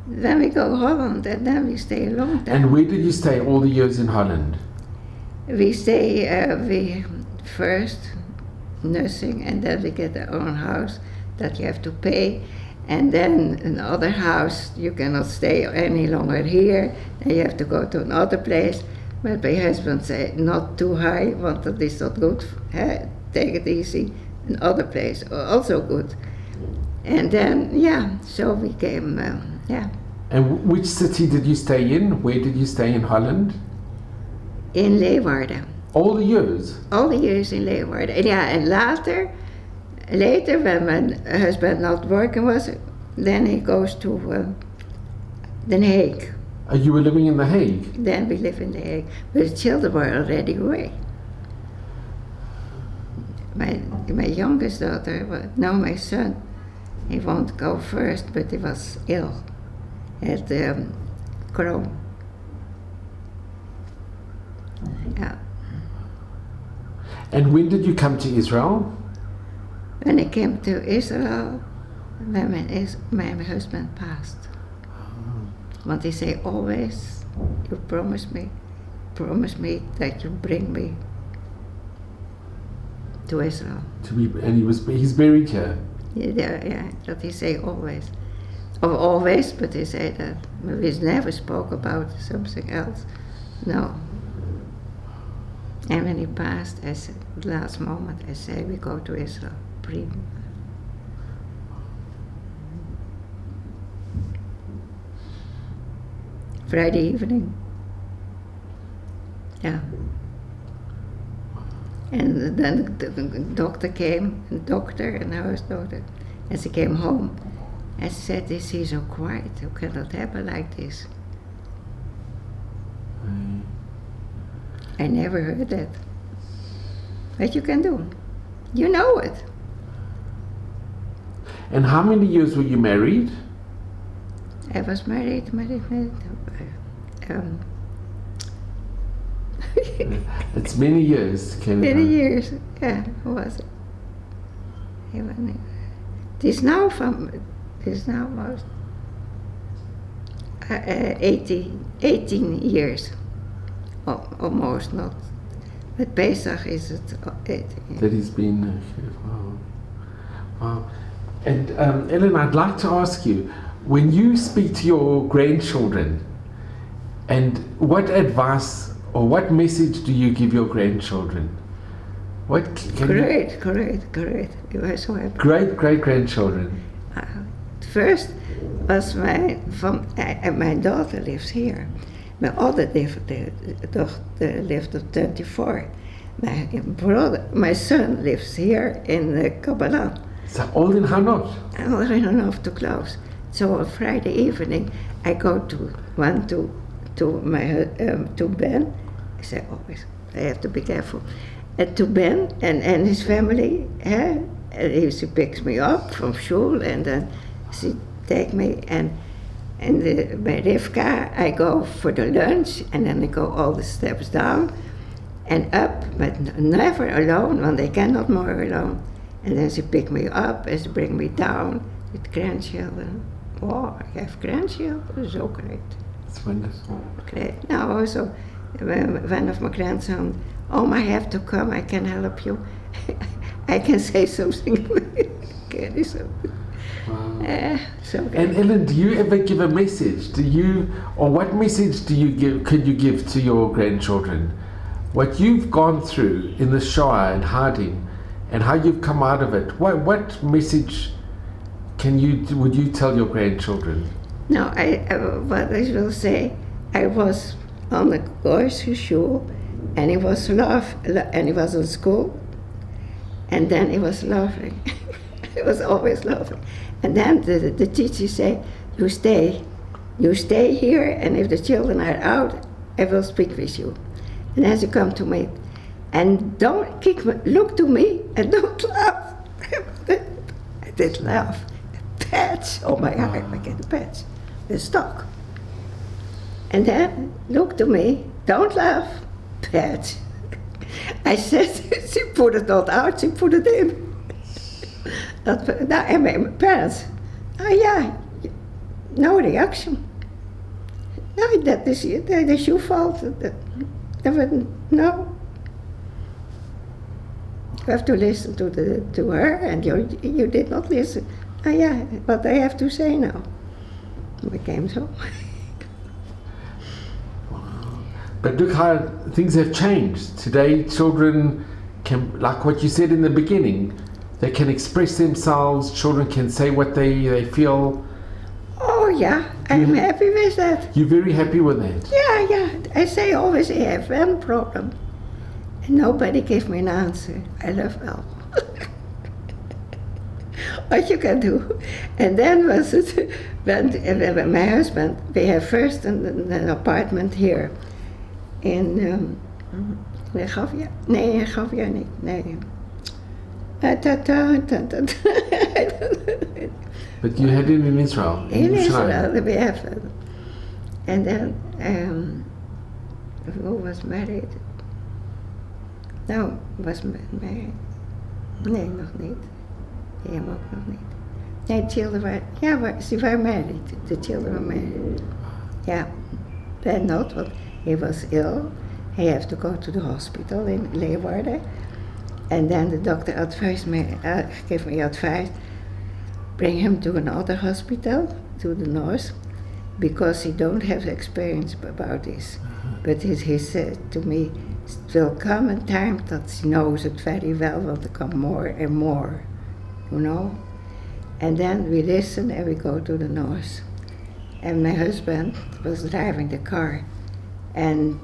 Then we go Holland and then we stay a long time. And where did you stay all the years in Holland? We stay, we first nursing, and then we get our own house that you have to pay, and then another house, you cannot stay any longer here, then you have to go to another place. But my husband said, not too high, want that is not good, take it easy, another place, also good. And then, yeah, so we came, yeah. And which city did you stay in? Where did you stay in Holland? In Leeuwarden. All the years? All the years in Leeuwarden. And yeah, and later when my husband not working was, then he goes to The Hague. You were living in The Hague? Then we live in The Hague. But the children were already away. My youngest daughter, no, my son, he won't go first, but he was ill at Crohn. Yeah. And when did you come to Israel? When I came to Israel, when my husband passed. Want he say always, you promise me that you bring me to Israel. And he's buried here. Yeah, that he say always. Or always, but he said that we never spoke about something else. No. And when he passed, I said, last moment, I say we go to Israel. Prima. Friday evening. Yeah. And then the doctor came, and house doctor, and she came home. And she said, "Is he so quiet? How can that happen like this?" I never heard that. What you can do? You know it. And how many years were you married? I was married. It's many years. Many years, yeah, was it? This now was 18 years, almost not. But Pesach is it 18 years. That he's been, wow. And Ellen, I'd like to ask you, when you speak to your grandchildren, and what advice or what message do you give your grandchildren? Great. You were so happy. Great grandchildren. First was my daughter lives here. My other daughter lived at 24. My son lives here in Kabbalah. So all in Hanot? All in Hanot to close. So on Friday evening, I go to Ben. I say always, I have to be careful. To Ben and his family, and she picks me up from school, and then she take me and by Rivka I go for the lunch, and then I go all the steps down and up, but never alone, when they cannot more alone. And then she pick me up and she bring me down with grandchildren. Oh, I have grandchildren, so great. It's wonderful. Great. Now also, one of my grandsons, I have to come, I can help you. I can say something. Can you something? Wow. So And Ellen, do you ever give a message? What message could you give to your grandchildren? What you've gone through in the Shoah and hiding, and how you've come out of it. What message would you tell your grandchildren? No, what I will say, I was on the boys' school, and he was in school, and then he was laughing. He was always laughing. And then the teacher say, you stay here, and if the children are out, I will speak with you. And then she come to me, and don't kick me, look to me, and don't laugh. I did laugh. Patch, oh my eye, I get a patch. The stock. And then look to me, don't laugh, patch. I said, she put it not out, she put it in. And my parents, no reaction. No, that is your fault. No. You have to listen to her, and you did not listen. What I have to say now. I came home. But look how things have changed. Today, children can, like what you said in the beginning, they can express themselves, children can say what they feel. Oh yeah, I'm happy with that. You're very happy with that? Yeah. I say always I have one problem. And nobody gave me an answer. I love all. What you can do. And then was it, when my husband, we have first an apartment here in Gavia. Nee, Gavia niet. Nee. But you had it in Israel? In Israel, we have that. And then, who was married? Nou, was married. Nee, nog niet. Die hem ook nog niet. Nee, de children waren, ze waren married. The children were married. Yeah, but not, but he was ill. He had to go to the hospital in Leeuwarden. And then the doctor gave me advice, bring him to another hospital, to the north, because he don't have experience about this. But he said to me, it will come a time that he knows it very well, will come more and more, you know. And then we listen and we go to the north. And my husband was driving the car, and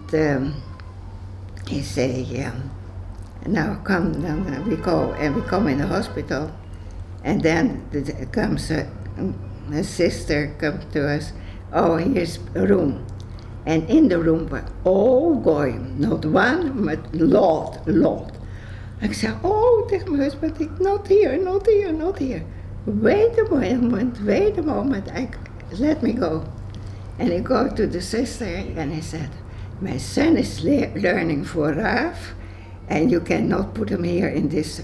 he said, now come, then we go, and we come in the hospital, and then comes a sister comes to us, here's a room. And in the room were all going, not one, but lot. I said, tegen mijn husband, not here. Wait a moment, let me go. And he go to the sister, and he said, my son is learning for Raaf, and you cannot put him here in this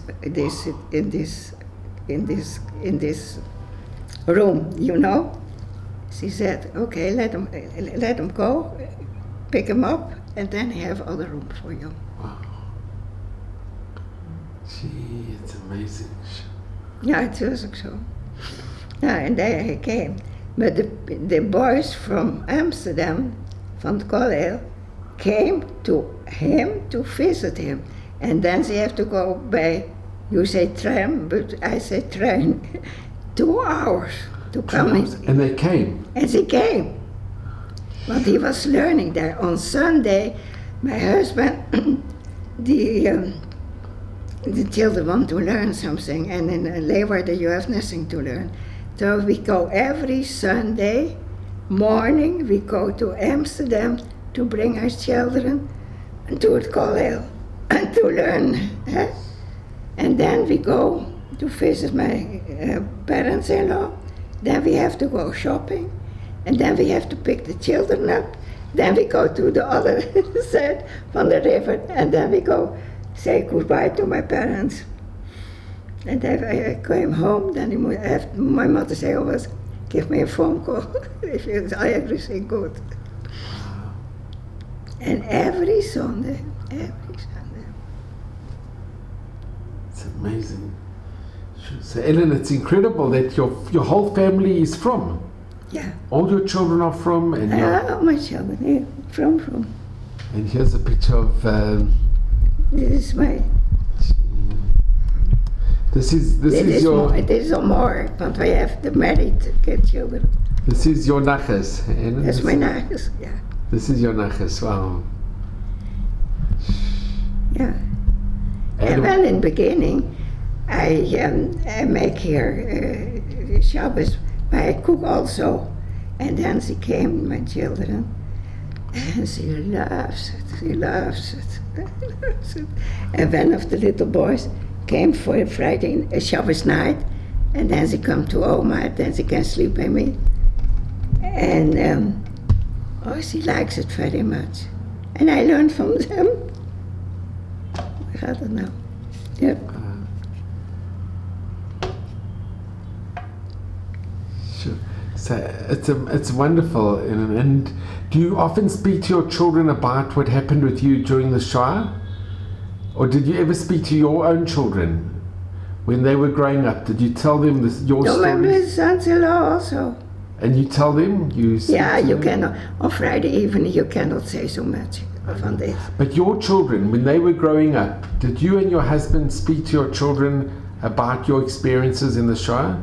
room, you know. She said, okay, let him go, pick him up, and then he have other room for you. Wow. Gee, it's amazing. Ja, het was ook zo. And there he came. But the boys from Amsterdam, from Kollel, came to him to visit him. And then they have to go by, you say tram, but I say train, 2 hours to come in. And they came? And they came. But he was learning there. On Sunday, my husband, the children want to learn something, and in Leeuwarden you have nothing to learn. So we go every Sunday morning, we go to Amsterdam to bring our children to het Kollel and to learn. And then we go to visit my parents-in-law. Then we have to go shopping, and then we have to pick the children up. Then we go to the other side from the river, and then we go say goodbye to my parents. And then I came home, then my mother said always, give me a phone call if it's everything good. And every Sunday. It's amazing. So Ellen, it's incredible that your whole family is from. Yeah. All your children are from, and all my children, yeah, from. And here's a picture of. This is my. This is your. It is more, want wij have the married children. This is your nachas. That's my nachas, yeah. This is your nachas. Wow. Yeah. And well, in the beginning, I make here Shabbos, but I cook also. And then she came, my children, and she loves it. And one of the little boys came for Friday, Shabbos night, and then she come to Oma, then she can sleep by me. And she likes it very much. And I learned from them. I don't know. Yep. Sure. So it's wonderful. And do you often speak to your children about what happened with you during the Shoah? Or did you ever speak to your own children when they were growing up? Did you tell them your stories? My sons-in-law also. And you tell them? You cannot. On Friday evening you cannot say so much on this. But your children, when they were growing up, did you and your husband speak to your children about your experiences in the Shoah?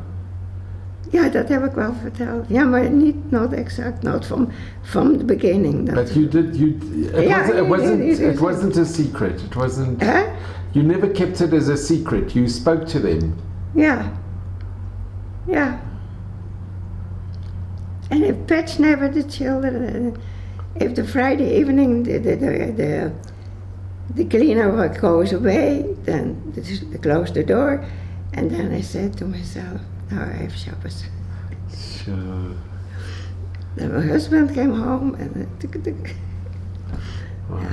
Ja, dat heb ik wel verteld. Ja, maar not exact, not from the beginning. But you did. It wasn't a secret. It wasn't. Huh? You never kept it as a secret. You spoke to them. Yeah. And if Patch never the children, if the Friday evening the cleaner goes away, then they close the door, and then I said to myself, now I have Shabbos. Sure. Then my husband came home and wow.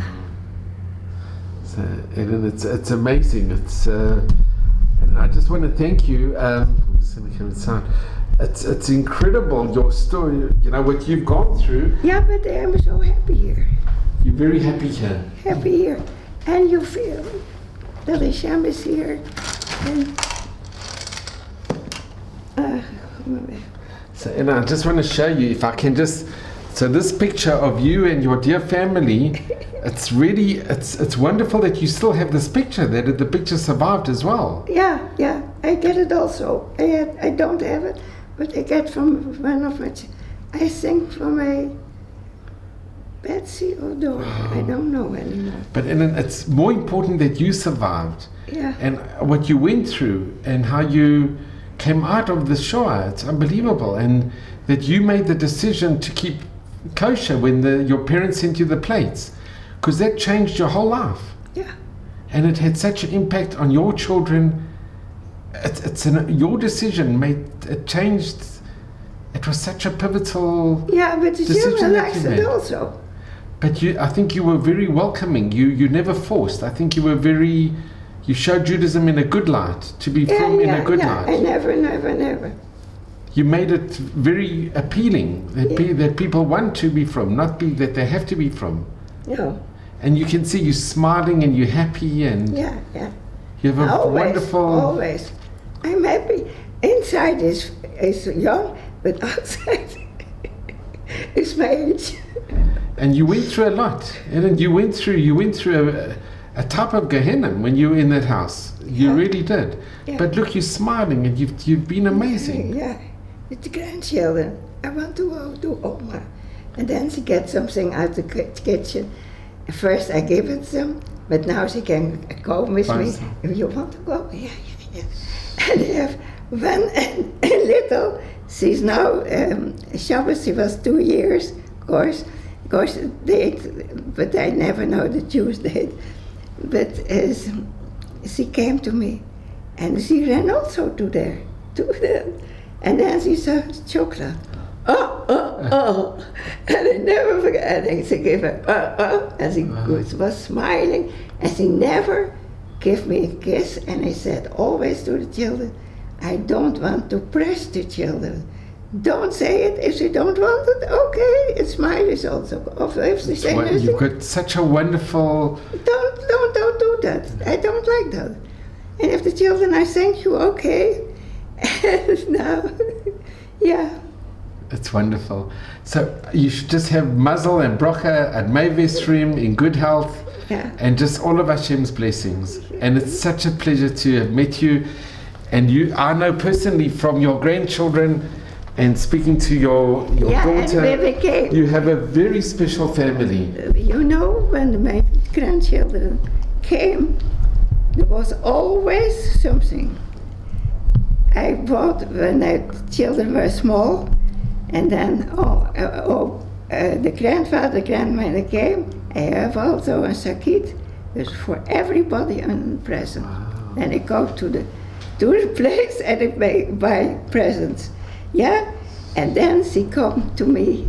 So, Ellen, it's amazing. It's and I just want to thank you. It's incredible, your story. You know what you've gone through. Yeah, but I'm so happy here. You're very happy here. Happy here, and you feel that Hashem is here. And so, and I just want to show you, if I can just. So this picture of you and your dear family, it's really, it's wonderful that you still have this picture. That the picture survived as well. Yeah, I get it also. I don't have it, but I get from one of my. I think from a Betsy or Dora. I don't know anymore. But it's more important that you survived. Yeah. And what you went through and how you came out of the Shoah. It's unbelievable. And that you made the decision to keep kosher when your parents sent you the plates. Because that changed your whole life. Yeah. And it had such an impact on your children. Your decision it changed. It was such a pivotal but the children liked it also. But I think you were very welcoming. You never forced. I think you were you showed Judaism in a good light, to be from in a good light. I never. You made it very appealing that people want to be from, not that they have to be from. No. And you can see you smiling and you're happy and you have a wonderful. Always. I'm happy. Inside is young, but outside is my age. And you went through a lot. And you went through a type of Gehenna when you were in that house. You really did. Yeah. But look, you're smiling and you've been amazing. Yeah. With the grandchildren. I want to go to Oma. And then she gets something out the kitchen. First I give it some, but now she can go with me. If you want to go, yeah. And I have one little, she's now, Shabbos, she was 2 years, of course date, but I never know the Jewish date. But she came to me, and she ran also to them. And then she saw chocolate. Oh. And I never forget. And she gave her, and she was smiling. And she never gave me a kiss. And I said always to the children, I don't want to press the children. Don't say it. If they don't want it, okay. A smile is also. Or if they say nothing, You've got such a wonderful. don't do that. I don't like that. And if the children are thank you, okay. No, yeah. It's wonderful. So you should just have mazel and bracha and meivestrim in good health, Yeah. and just all of Hashem's blessings. And it's such a pleasure to have met you. And I know personally from your grandchildren and speaking to your daughter, and we came. you have a very special family. You know, when my grandchildren came, there was always something. I bought when the children were small, and then the grandfather, grandmother came. I have also a sakit. There's for everybody a present. Wow. And I go to the place and I buy presents. Yeah, and then she come to me,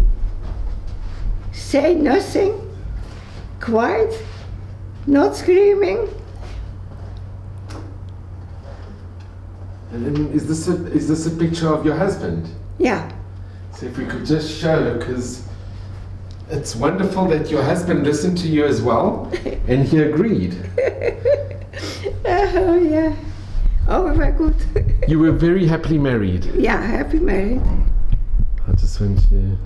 say nothing, quiet, not screaming. And then is this a picture of your husband? Yeah, So if we could just show, because it's wonderful that your husband listened to you as well, and he agreed. oh yeah, oh very good. You were very happily married. Yeah, happy married. I just went to.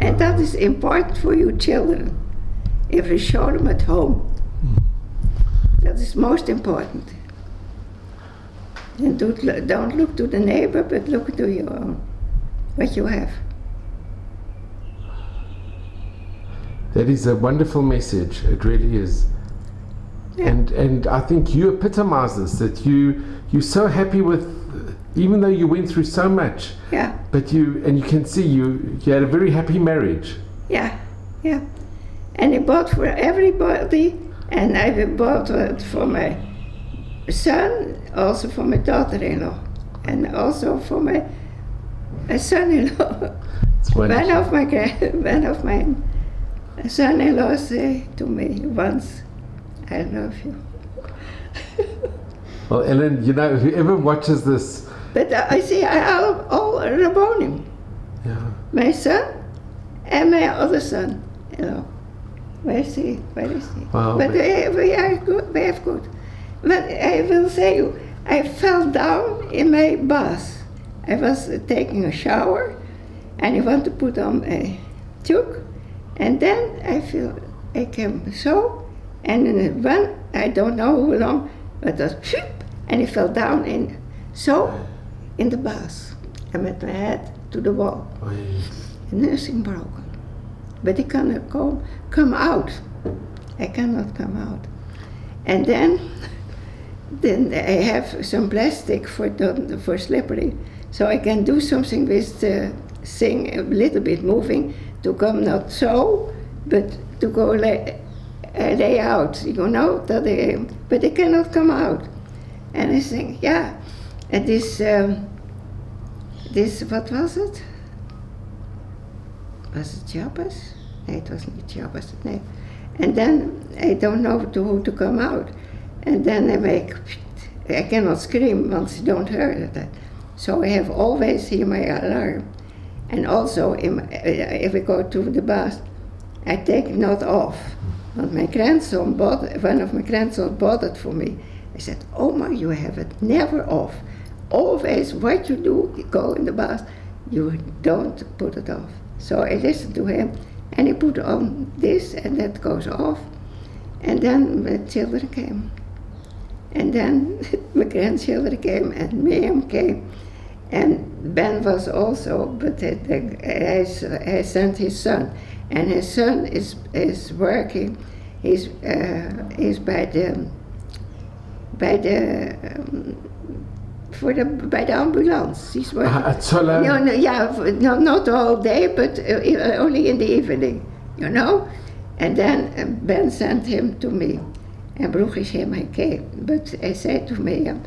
And that is important for you children, if you show them at home. That is most important. And don't look to the neighbor, but look to your own, what you have. That is a wonderful message. It really is. Yeah. And I think you epitomize this, that you're so happy with, even though you went through so much, Yeah, but you can see you had a very happy marriage. yeah, yeah. And I bought for everybody, and I bought it for my son, also for my daughter-in-law, and also for my son-in-law. It's wonderful. One of my son-in-law said to me once, I love you. Well, Ellen, you know, whoever watches this, But I see all Rabbonim, yeah, my son and my other son, you know. Where is he? Wow, But we are good, we have good. But I will say you, I fell down in my bath. I was taking a shower and I want to put on a tube, and then I came so, and in one, I don't know how long, but it was and I fell down in the bath. I met my head to the wall. Nothing broken. But I cannot come out. I cannot come out. And then I have some plastic for slippery, so I can do something with the thing a little bit moving to come not so, but to go lay out, you know, but I cannot come out. And I think, yeah, and this, what was it? Was it Shabbos? No, it wasn't Shabbos, no. And then I don't know who to come out. And then I cannot scream once you don't hear that. So I have always here my alarm. And also, if I go to the bath, I take it not off. But one of my grandsons bought it for me. I said, Oma, you have it never off. Always, what you do, you go in the bath, you don't put it off. So I listened to him, and he put on this, and that goes off. And then my children came. And then my grandchildren came, and Miriam came. And Ben was also, but I sent his son. And his son is working, he's by the ambulance. He's working. Not all day, but only in the evening, you know. And then Ben sent him to me, and Baruch Hashem I came. But I said to Miriam,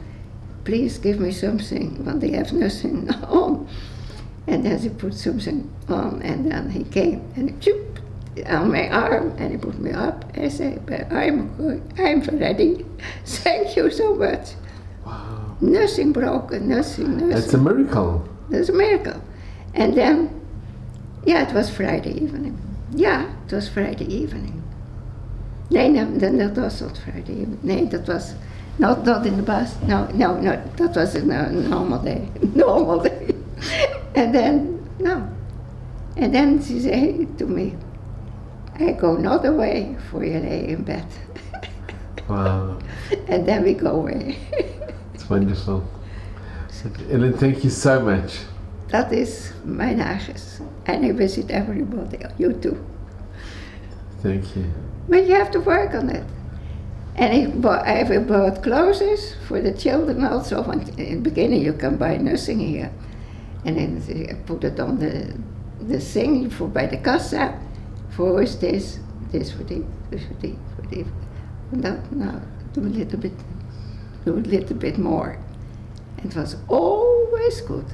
please give me something, want they have nothing on. And then he put something on, and then he came and on my arm, and he put me up. I said, I'm good, I'm ready. Thank you so much. Wow. Nothing broken, nothing. It's a miracle. That's a miracle. And then, yeah, it was Friday evening. Yeah, it was Friday evening. Nee, that was not Friday evening. Nee, that was not in the bus. No, that was a normal day. Normal day. And then, no. And then she said to me, I go not away for you lay in bed. Wow. And then we go away. It's wonderful. Ellen, thank you so much. Dat is mijn huis. And I visit everybody, you too. Thank you. But you have to work on it. And I bought clothes for the children also. Want in the beginning you can buy nothing here. And then I put it on the thing for by the kassa. For is this for die, this for die, for die. And that, now, do a little bit more. It was always good.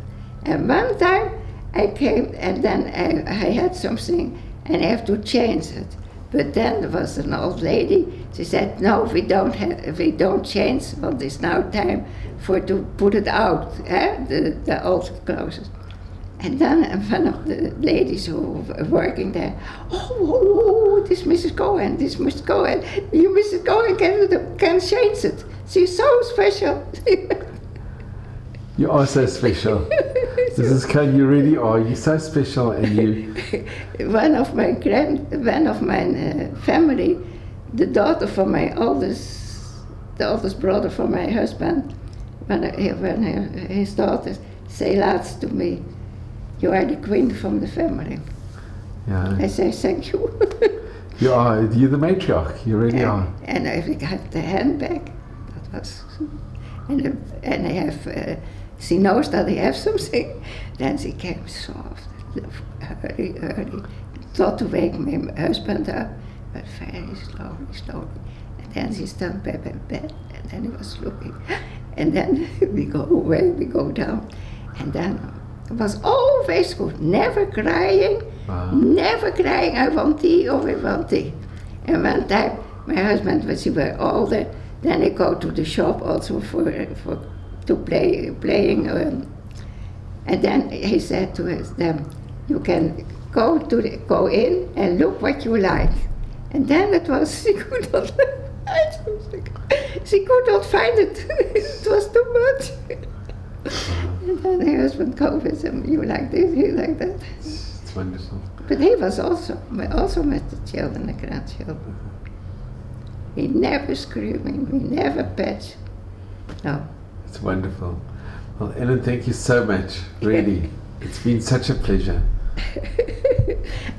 And one time I came and then I had something and I have to change it. But then there was an old lady. She said, "No, we don't change. But it's now time to put it out, the old clothes." And then one of the ladies who were working there, oh, this Mrs. Cohen, you Mrs. Cohen can change it. She's so special. You are so special. Mrs. Cohen, you really are. You're so special, and you. One of my family, the daughter from my the oldest brother from my husband, when his daughter say laatst to me, "You are the queen from the family." Yeah. I say thank you. You're the matriarch. You really are. And I got the handbag. That was, and I have. She knows that I have something. Then she came soft, early, not to wake my husband up, but very slowly. And then she stood by my bed, and then he was looking. And then we go away, we go down, and then it was always good, never crying, I want tea or I want tea. And one time, my husband, when she were older, then I go to the shop also to playing, and then he said to them, "You can go in and look what you like." And then it was she could not find it. It was too much. And then her husband goes with him. You like this, you like that. It's wonderful. But he was also met the children, the grandchildren. He never screaming, he never pet. No. It's wonderful. Well, Ellen, thank you so much. Really, it's been such a pleasure.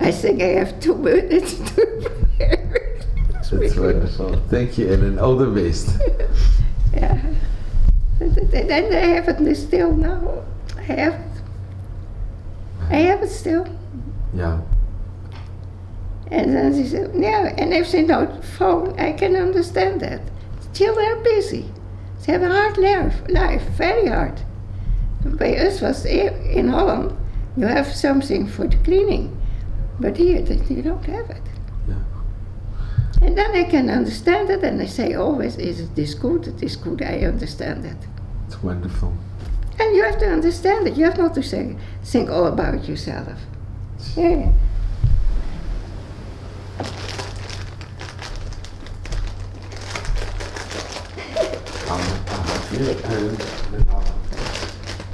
I think I have 2 minutes to prepare. That's wonderful. Thank you, Ellen. All the best. Yeah. And I have it still now. I have it still. Yeah. And then she said, yeah, and if they don't phone, I can understand that. Children are busy. They have a hard life, very hard. By us was in Holland, you have something for the cleaning, but here you don't have it. Yeah. And then I can understand it, and I say always, is this good? It is good, I understand it. It's wonderful. And you have to understand it. You have not to think all about yourself. Yeah.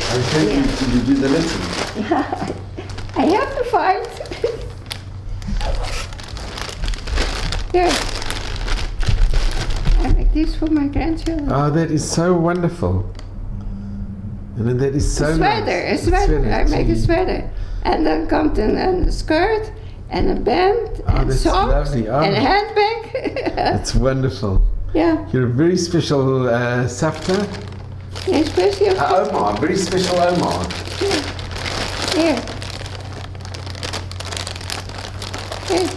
I'm taking you to do the lesson. Yeah, I have to find. Here. I make this for my grandchildren. Oh, that is so wonderful. And then that is so a sweater. I make a sweater. And then comes a skirt and a band and socks and a handbag. That's wonderful. Yeah. You're a very special Safta. Yeah, special. Omar, very special Omar. Here. Here.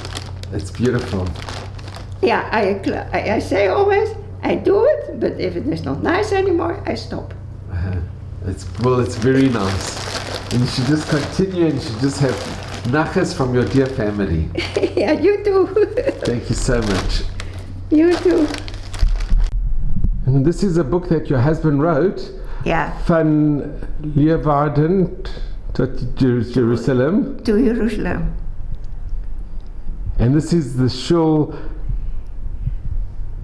That's beautiful. Yeah, I say always, I do it, but if it is not nice anymore, I stop. It's very nice. And you should just continue and you should just have nachas from your dear family. Yeah, you too. Thank you so much. You too. And this is a book that your husband wrote Ja, van Leeuwarden tot Jerusalem. to Jerusalem. And this is the shul.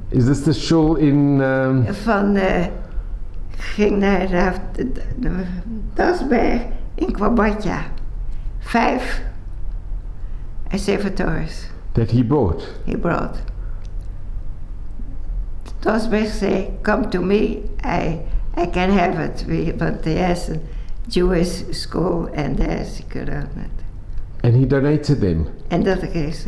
Is this the shul in? Ging naar de Dasberg in Kwabatja. 5 servitors That he brought. he brought. Dasberg say, come to me, I can have it. But there's a Jewish school and there's, ik weet het niet. And he donated them. En dat kreeg ze.